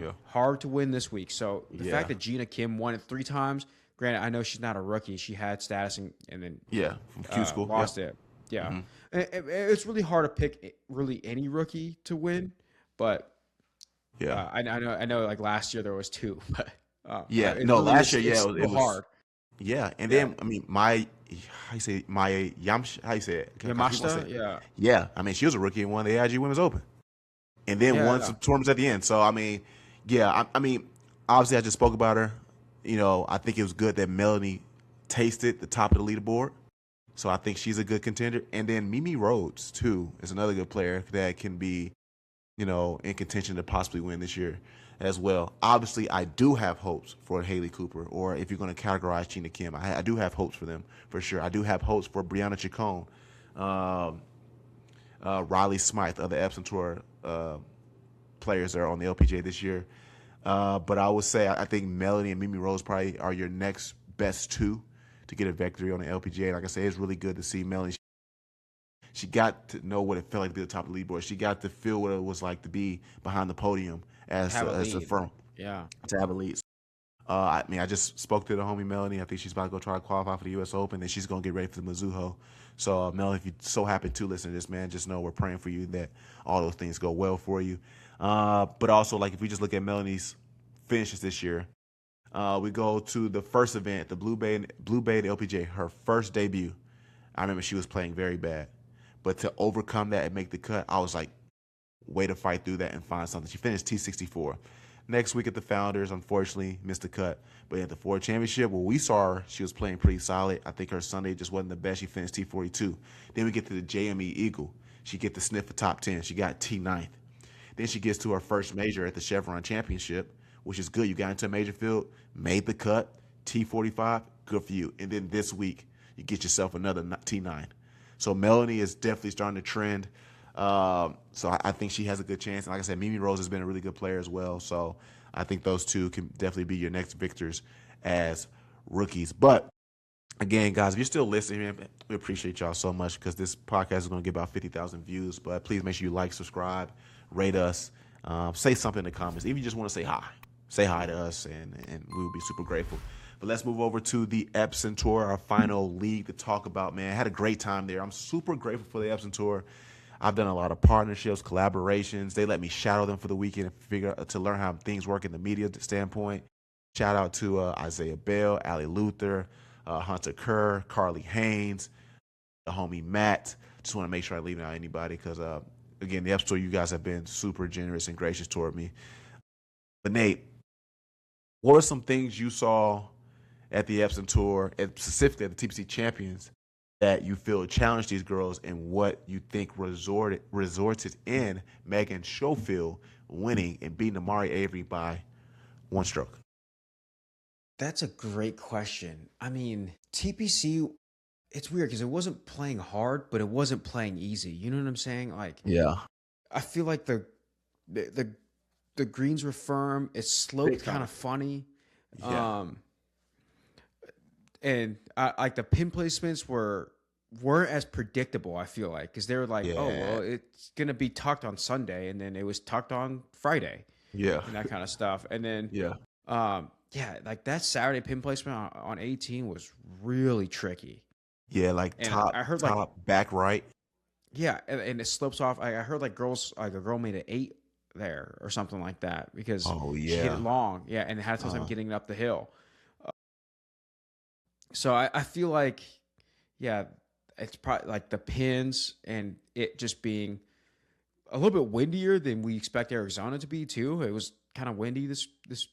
Speaker 2: Yeah.
Speaker 1: Hard to win this week. So the
Speaker 2: Yeah.
Speaker 1: fact that Jeena Kim won it 3 times. Granted, I know she's not a rookie. She had status and then
Speaker 2: From Q school.
Speaker 1: lost it. Yeah, it's really hard to pick really any rookie to win, but.
Speaker 2: Yeah.
Speaker 1: I know. Like last year there was 2, but
Speaker 2: last year,
Speaker 1: it's
Speaker 2: it was
Speaker 1: hard.
Speaker 2: Yeah, and then how you say it?
Speaker 1: Yamashita,
Speaker 2: Yeah. I mean, she was a rookie and won the AIG Women's Open, and then won some tournaments at the end. So I mean, obviously I just spoke about her. I think it was good that Melanie tasted the top of the leaderboard. So I think she's a good contender. And then Mimi Rhodes too is another good player that can be, in contention to possibly win this year as well. Obviously, I do have hopes for Haley Cooper, or if you're going to categorize Jeena Kim, I do have hopes for them for sure. I do have hopes for Brianna Chacon, Riley Smythe, other Epson Tour players that are on the LPGA this year. But I would say I think Melanie and Mimi Rose probably are your next best 2 to get a victory on the LPGA. Like I say, it's really good to see Melanie. She got to know what it felt like to be at the top of the leaderboard. She got to feel what it was like to be behind the podium as a firm.
Speaker 1: Yeah.
Speaker 2: To have a lead. I just spoke to the homie Melanie. I think she's about to go try to qualify for the U.S. Open, and she's going to get ready for the Mizhou. So, Melanie, if you so happen to listen to this, man, just know we're praying for you that all those things go well for you. But also, like, if we just look at Melanie's finishes this year, we go to the first event, the Blue Bay LPGA, her first debut. I remember she was playing very bad. But to overcome that and make the cut, I was like, way to fight through that and find something. She finished T64. Next week at the Founders, unfortunately, missed the cut. But at the Ford Championship, where we saw her, she was playing pretty solid. I think her Sunday just wasn't the best. She finished T42. Then we get to the JME Eagle. She get to sniff a top 10. She got T9th. Then she gets to her first major at the Chevron Championship, which is good. You got into a major field, made the cut, T45, good for you. And then this week, you get yourself another T9. So Melanie is definitely starting to trend. So I think she has a good chance. And like I said, Mimi Rose has been a really good player as well. So I think those 2 can definitely be your next victors as rookies. But again, guys, if you're still listening, man, we appreciate y'all so much because this podcast is going to get about 50,000 views. But please make sure you like, subscribe, rate us, say something in the comments. Even if you just want to say hi to us, and we will be super grateful. But let's move over to the Epson Tour, our final league to talk about, man. I had a great time there. I'm super grateful for the Epson Tour. I've done a lot of partnerships, collaborations. They let me shadow them for the weekend and to learn how things work in the media standpoint. Shout out to Isaiah Bell, Ali Luther, Hunter Kerr, Carly Haynes, the homie Matt. Just want to make sure I leave out anybody because, again, the Epson Tour, you guys have been super generous and gracious toward me. But, Nate, what are some things you saw at the Epson Tour, and specifically at the TPC Champions, that you feel challenged these girls, and what you think resulted in Megan Schofield winning and beating Amari Avery by 1 stroke?
Speaker 1: That's a great question. I mean, TPC, it's weird because it wasn't playing hard, but it wasn't playing easy. You know what I'm saying? Like,
Speaker 2: Yeah.
Speaker 1: I feel like the greens were firm. It sloped kind of funny.
Speaker 2: Yeah.
Speaker 1: And like the pin placements weren't as predictable, I feel like, because they were like, oh, well, it's going to be tucked on Sunday, and then it was tucked on Friday.
Speaker 2: Yeah.
Speaker 1: And that kind of stuff. And then, like that Saturday pin placement on 18 was really tricky.
Speaker 2: Yeah, like
Speaker 1: And
Speaker 2: top,
Speaker 1: I heard,
Speaker 2: top, back right.
Speaker 1: Yeah, and it slopes off. I heard like a girl made an 8 there or something like that because she hit it long. Yeah, and had a tough time getting it up the hill. So I feel like, yeah, it's probably like the pins and it just being a little bit windier than we expect Arizona to be too. It was kind of windy this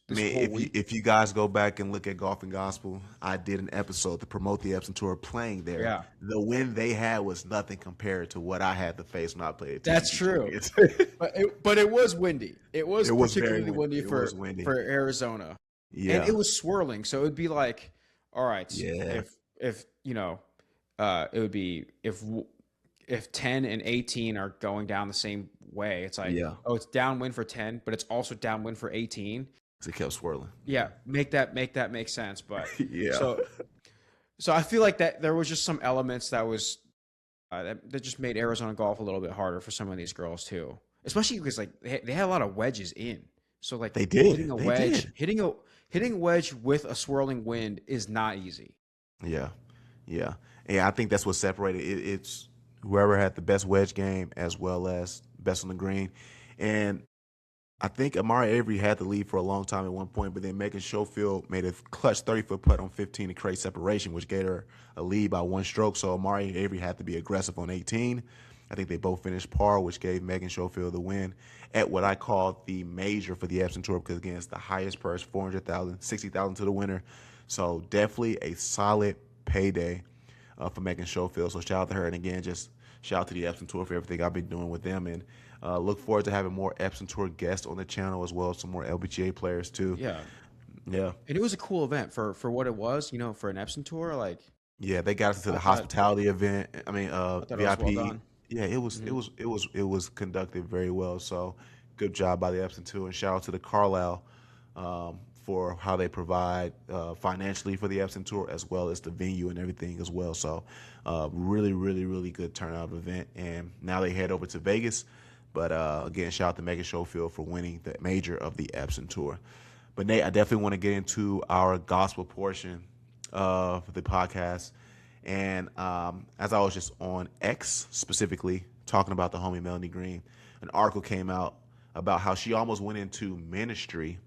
Speaker 2: I mean,
Speaker 1: whole week.
Speaker 2: if you guys go back and look at Golf and Gospel, I did an episode to promote the Epson Tour playing there.
Speaker 1: Yeah.
Speaker 2: The win they had was nothing compared to what I had to face when I played at
Speaker 1: That's
Speaker 2: TCT
Speaker 1: true.
Speaker 2: Champions.
Speaker 1: but it was windy. It was particularly
Speaker 2: very
Speaker 1: windy for Arizona.
Speaker 2: Yeah.
Speaker 1: And it was swirling. So it would be like, all right,
Speaker 2: Yeah.
Speaker 1: if you know, it would be if 10 and 18 are going down the same way, it's like, oh, it's downwind for 10, but it's also downwind for 18.
Speaker 2: It kept swirling.
Speaker 1: Yeah, make that make sense. But
Speaker 2: Yeah.
Speaker 1: So I feel like that there was just some elements that was that just made Arizona golf a little bit harder for some of these girls too, especially because like they had a lot of wedges in. So like
Speaker 2: They did.
Speaker 1: hitting a wedge, hitting a wedge with a swirling wind is not easy.
Speaker 2: Yeah. I think that's what separated it. It's whoever had the best wedge game as well as best on the green. And I think Amari Avery had the lead for a long time at one point, but then Megan Schofield made a clutch 30-foot putt on 15 to create separation, which gave her a lead by 1 stroke. So Amari Avery had to be aggressive on 18. I think they both finished par, which gave Megan Schofield the win at what I call the major for the Epson Tour, because, again, it's the highest purse, $400,000, $60,000 to the winner. So definitely a solid payday for Megan Schofield. So shout out to her. And, again, just shout out to the Epson Tour for everything I've been doing with them. And look forward to having more Epson Tour guests on the channel, as well as some more LPGA players too.
Speaker 1: Yeah.
Speaker 2: And
Speaker 1: it was a cool event for what it was, you know, for an Epson Tour. Like,
Speaker 2: yeah, they got us to the hospitality event. I mean, VIP.
Speaker 1: Well done.
Speaker 2: Yeah, it was conducted very well. So good job by the Epson Tour, and shout out to the Carlisle for how they provide financially for the Epson Tour, as well as the venue and everything as well. So really, really, really good turnout event. And now they head over to Vegas. But again, shout out to Megan Schofield for winning the major of the Epson Tour. But Nate, I definitely want to get into our gospel portion of the podcast. And as I was just on X specifically talking about the homie Melanie Green, an article came out about how she almost went into ministry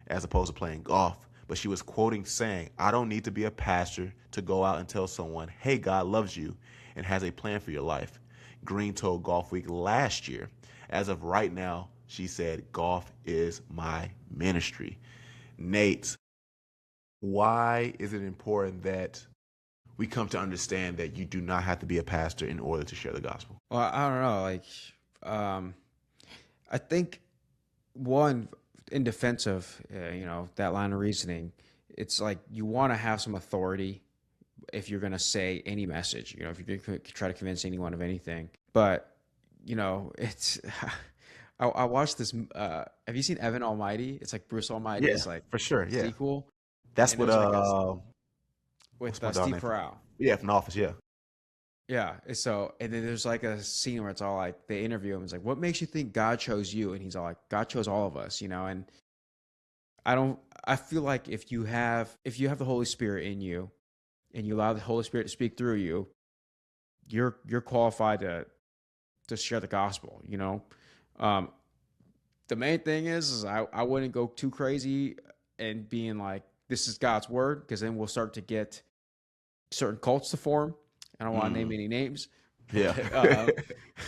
Speaker 2: as opposed to playing golf. But she was quoting saying, "I don't need to be a pastor to go out and tell someone, hey, God loves you and has a plan for your life." Green told Golf Week last year. As of right now, she said, "Golf is my ministry." Nate, why is it important that we come to understand that you do not have to be a pastor in order to share the gospel?
Speaker 1: Well, I don't know. Like, I think one, in defense of that line of reasoning, it's like you want to have some authority if you're going to say any message. You know, if you're going to try to convince anyone of anything. But it's. I watched this. Have you seen Evan Almighty? It's like Bruce Almighty.
Speaker 2: Yeah,
Speaker 1: it's like
Speaker 2: for sure. Yeah,
Speaker 1: Thitikul.
Speaker 2: That's
Speaker 1: And
Speaker 2: what.
Speaker 1: With
Speaker 2: what's my dog
Speaker 1: Steve
Speaker 2: name?
Speaker 1: Carell.
Speaker 2: Yeah, from The Office. Yeah.
Speaker 1: Yeah. So, and then there's like a scene where it's all like they interview him. It's like, what makes you think God chose you? And he's all like, God chose all of us, And I feel like if you have the Holy Spirit in you and you allow the Holy Spirit to speak through you, you're qualified to share the gospel, The main thing is I wouldn't go too crazy and being like, this is God's word, because then we'll start to get certain cults to form. I don't want to name any names.
Speaker 2: Yeah.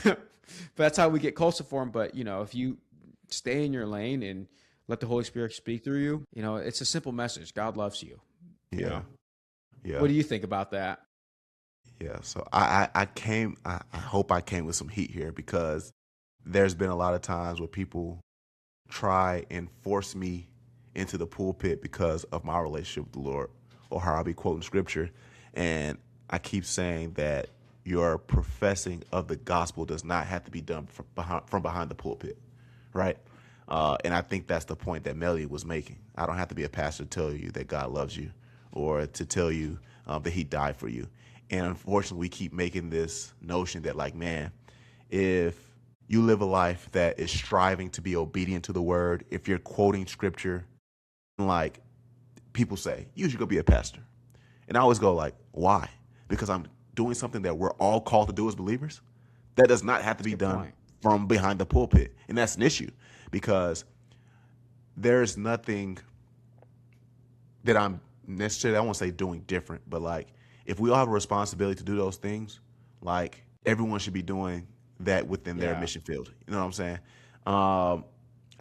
Speaker 1: But that's how we get cults to form. But, if you stay in your lane and let the Holy Spirit speak through you, it's a simple message. God loves you.
Speaker 2: Yeah. Yeah.
Speaker 1: What do you think about that?
Speaker 2: Yeah. So I hope I came with some heat here, because there's been a lot of times where people try and force me into the pulpit because of my relationship with the Lord, or how I'll be quoting scripture. And I keep saying that your professing of the gospel does not have to be done from behind the pulpit, right? And I think that's the point that Melly was making. I don't have to be a pastor to tell you that God loves you, or to tell you that he died for you. And unfortunately, we keep making this notion that, like, man, if you live a life that is striving to be obedient to the word, if you're quoting scripture, like people say, you should go be a pastor. And I always go like, why? Because I'm doing something that we're all called to do as believers. That does not have to be done from behind the pulpit. And that's an issue, because there's nothing that I'm necessarily, I won't say doing different, but like, if we all have a responsibility to do those things, like, everyone should be doing that within their mission field. You know what I'm saying?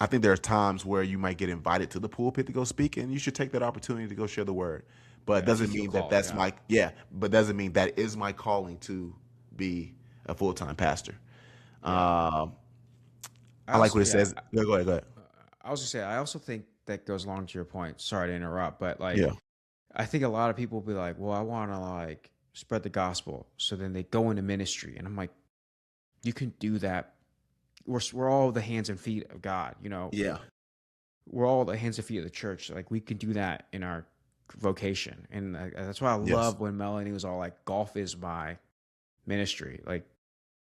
Speaker 2: I think there are times where you might get invited to the pulpit to go speak, and you should take that opportunity to go share the word. But it doesn't mean that that's but doesn't mean that is my calling to be a full-time pastor. I like what it says. Go ahead.
Speaker 1: I was gonna say, I also think that goes along to your point. Sorry to interrupt, but like,
Speaker 2: Yeah.
Speaker 1: I think a lot of people will be like, well, I want to like spread the gospel. So then they go into ministry. And I'm like, you can do that. We're all the hands and feet of God, you know?
Speaker 2: Yeah.
Speaker 1: We're all the hands and feet of the church. Like we can do that in our vocation. And that's why I love when Melanie was all like, golf is my ministry. Like,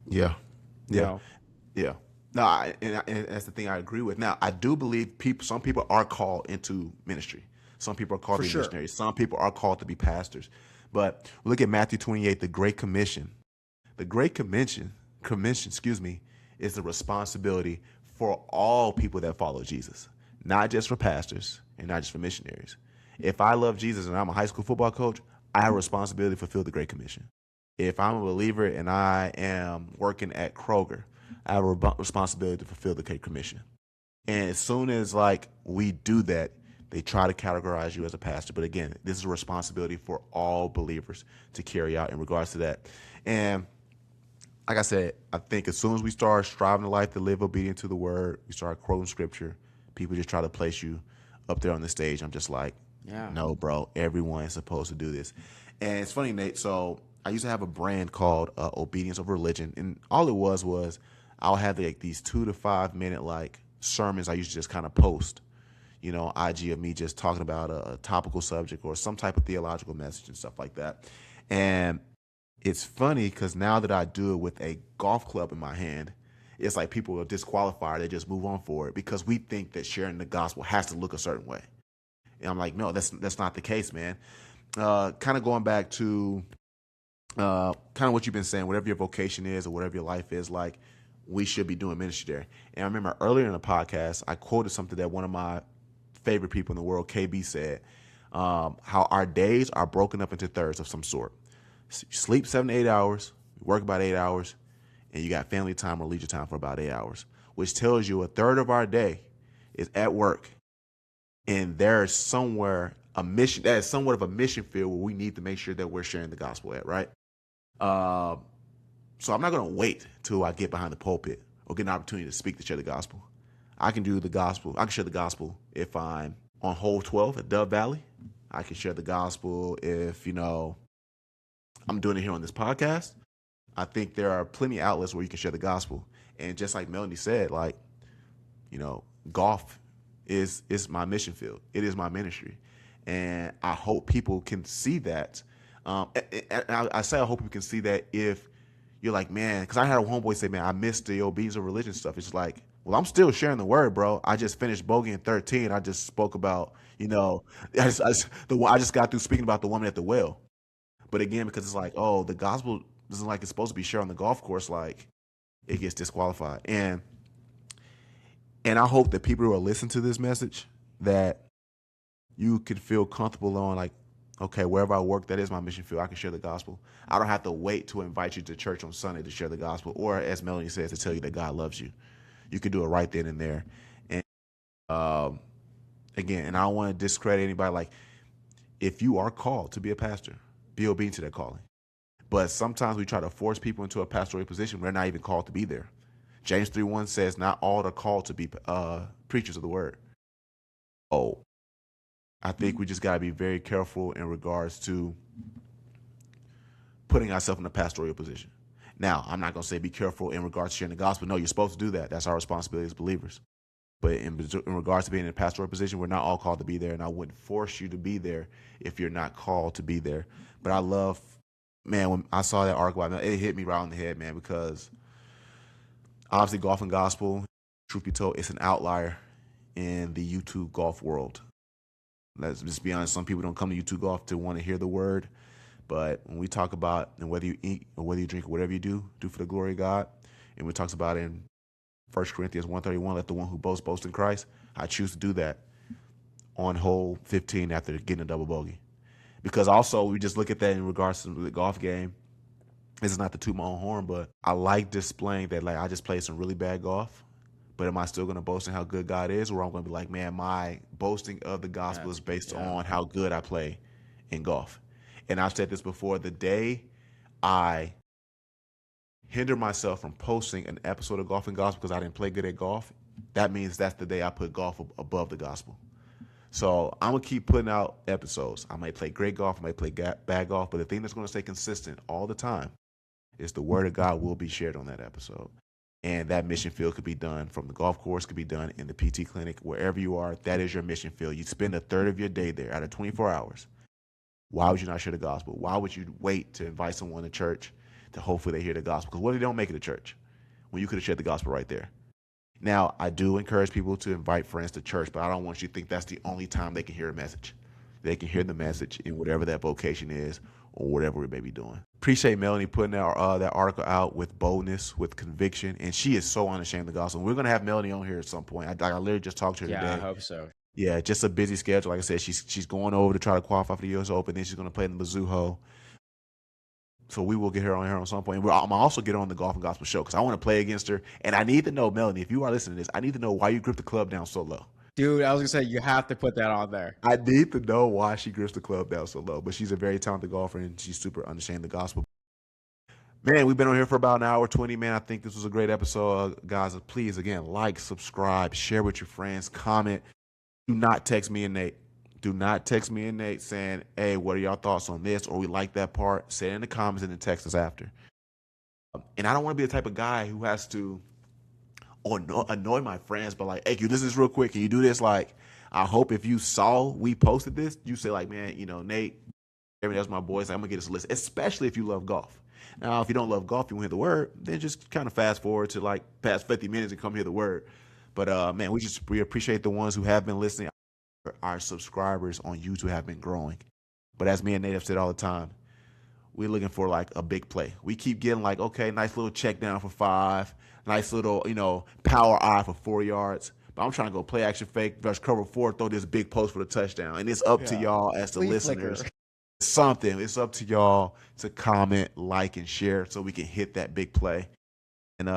Speaker 2: yeah.
Speaker 1: you know?
Speaker 2: Yeah. No, and that's the thing I agree with. Now, I do believe some people are called into ministry. Some people are called to be missionaries. Some people are called to be pastors. But look at Matthew 28, the Great Commission. The Great Commission, is the responsibility for all people that follow Jesus, not just for pastors and not just for missionaries. If I love Jesus and I'm a high school football coach, I have a responsibility to fulfill the Great Commission. If I'm a believer and I am working at Kroger, I have a responsibility to fulfill the Great Commission. And as soon as like we do that, they try to categorize you as a pastor. But again, this is a responsibility for all believers to carry out in regards to that. And like I said, I think as soon as we start striving in life to live obedient to the word, we start quoting scripture, people just try to place you up there on the stage. I'm just like, no, bro, everyone is supposed to do this. And it's funny, Nate. So I used to have a brand called Obedience of Religion. And all it was I'll have like these 2 to 5 minute like sermons I used to just kind of post, you know, IG of me just talking about a topical subject or some type of theological message and stuff like that. And it's funny because now that I do it with a golf club in my hand, it's like people will disqualify. They just move on for it because we think that sharing the gospel has to look a certain way. And I'm like, no, that's not the case, man. Kind of going back to kind of what you've been saying, whatever your vocation is or whatever your life is, like we should be doing ministry there. And I remember earlier in the podcast, I quoted something that one of my favorite people in the world, KB, said, how our days are broken up into thirds of some sort. Sleep 7 to 8 hours, work about 8 hours, and you got family time or leisure time for about 8 hours, which tells you a third of our day is at work. And there's somewhere a mission that is somewhat of a mission field where we need to make sure that we're sharing the gospel at, right? So I'm not going to wait till I get behind the pulpit or get an opportunity to speak to share the gospel. I can do the gospel. I can share the gospel if I'm on hole 12 at Dove Valley. I can share the gospel if, you know, I'm doing it here on this podcast. I think there are plenty of outlets where you can share the gospel. And just like Melanie said, like, you know, golf is my mission field. It is my ministry. And I hope people can see that. I say I hope you can see that if you're like, man, because I had a homeboy say, man, I missed the obedience of religion stuff. It's like, well, I'm still sharing the word, bro. I just finished bogey in 13. I just spoke about, you know, I just got through speaking about the woman at the well. But again, because it's like, oh, the gospel isn't like it's supposed to be shared on the golf course, like it gets disqualified. And I hope that people who are listening to this message, that you can feel comfortable on, like, okay, wherever I work, that is my mission field. I can share the gospel. I don't have to wait to invite you to church on Sunday to share the gospel, or as Melanie says, to tell you that God loves you. You can do it right then and there. And again, and I don't want to discredit anybody. Like, if you are called to be a pastor, be obedient to that calling. But sometimes we try to force people into a pastoral position where they're not even called to be there. James 3:1 says, not all are called to be preachers of the word. Oh, I think we just got to be very careful in regards to putting ourselves in a pastoral position. Now, I'm not going to say be careful in regards to sharing the gospel. No, you're supposed to do that. That's our responsibility as believers. But in regards to being in a pastoral position, we're not all called to be there, and I wouldn't force you to be there if you're not called to be there. But I love, man, when I saw that article, it hit me right on the head, man, because obviously golf and gospel, truth be told, it's an outlier in the YouTube golf world. Let's just be honest, some people don't come to YouTube golf to want to hear the word. But when we talk about, and whether you eat or whether you drink or whatever you do for the glory of God, and we talks about in 1 Corinthians 1:31, let the one who boasts boast in Christ. I choose to do that on hole 15 after getting a double bogey. Because also we just look at that in regards to the golf game. This is not to toot my own horn, but I like displaying that, like, I just played some really bad golf, But am I still going to boast in how good God is, or I'm going to be like, man, my boasting of the gospel is based on how good I play in golf? And I've said this before, the day I hinder myself from posting an episode of Golf and Gospel because I didn't play good at golf, that means that's the day I put golf above the gospel. So I'm going to keep putting out episodes. I might play great golf, I might play bad golf, but the thing that's going to stay consistent all the time is the word of God will be shared on that episode. And that mission field could be done from the golf course, could be done in the PT clinic, wherever you are. That is your mission field. You spend a third of your day there out of 24 hours. Why would you not share the gospel? Why would you wait to invite someone to church to hopefully they hear the gospel? Because what if they don't make it to church when you could have shared the gospel right there? Now, I do encourage people to invite friends to church, but I don't want you to think that's the only time they can hear a message. They can hear the message in whatever that vocation is or whatever we may be doing. Appreciate Melanie putting that article out with boldness, with conviction, and she is so unashamed of the gospel. We're going to have Melanie on here at some point. I literally just talked to her today.
Speaker 1: Yeah, I hope so.
Speaker 2: Yeah, just a busy schedule. Like I said, she's going over to try to qualify for the U.S. Open. Then she's going to play in the Mizhou. So we will get her on here on some point. And I'm also get her on the Golf and Gospel show because I want to play against her. And I need to know, Melanie, if you are listening to this, I need to know why you grip the club down so low.
Speaker 1: Dude, I was going to say, you have to put that on there.
Speaker 2: I need to know why she grips the club down so low. But she's a very talented golfer, and she's super unashamed of the gospel. Man, we've been on here for about an hour 20, man. I think this was a great episode. Guys, please, again, like, subscribe, share with your friends, comment. Do not text me and Nate. Do not text me and Nate saying, hey, what are y'all thoughts on this? Or we like that part. Say it in the comments and then text us after. And I don't want to be the type of guy who has to annoy my friends, but like, hey, can you listen to this real quick? Can you do this? Like, I hope if you saw we posted this, you say like, man, Nate, that's my boys. I'm going to get us a list, especially if you love golf. Now, if you don't love golf, you want to hear the word, then just kind of fast forward to like past 50 minutes and come hear the word. But, man, we appreciate the ones who have been listening. Our subscribers on YouTube have been growing. But as me and Nate have said all the time, we're looking for like a big play. We keep getting like, okay, nice little check down for 5, nice little, power eye for 4 yards. But I'm trying to go play action fake, versus cover 4, throw this big post for the touchdown. And it's up to y'all as the listeners. It's up to y'all to comment, like, and share so we can hit that big play. And,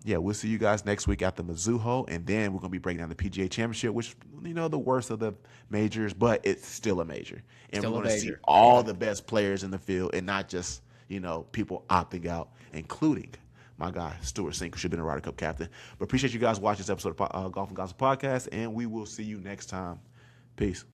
Speaker 2: we'll see you guys next week at the Mizhou, and then we're going to be breaking down the PGA Championship, which, the worst of the majors, but it's still a major. And we're going to see all the best players in the field and not just, people opting out, including my guy, Stewart Cink, who should have been a Ryder Cup captain. But appreciate you guys watching this episode of Golf and Gospel Podcast, and we will see you next time. Peace.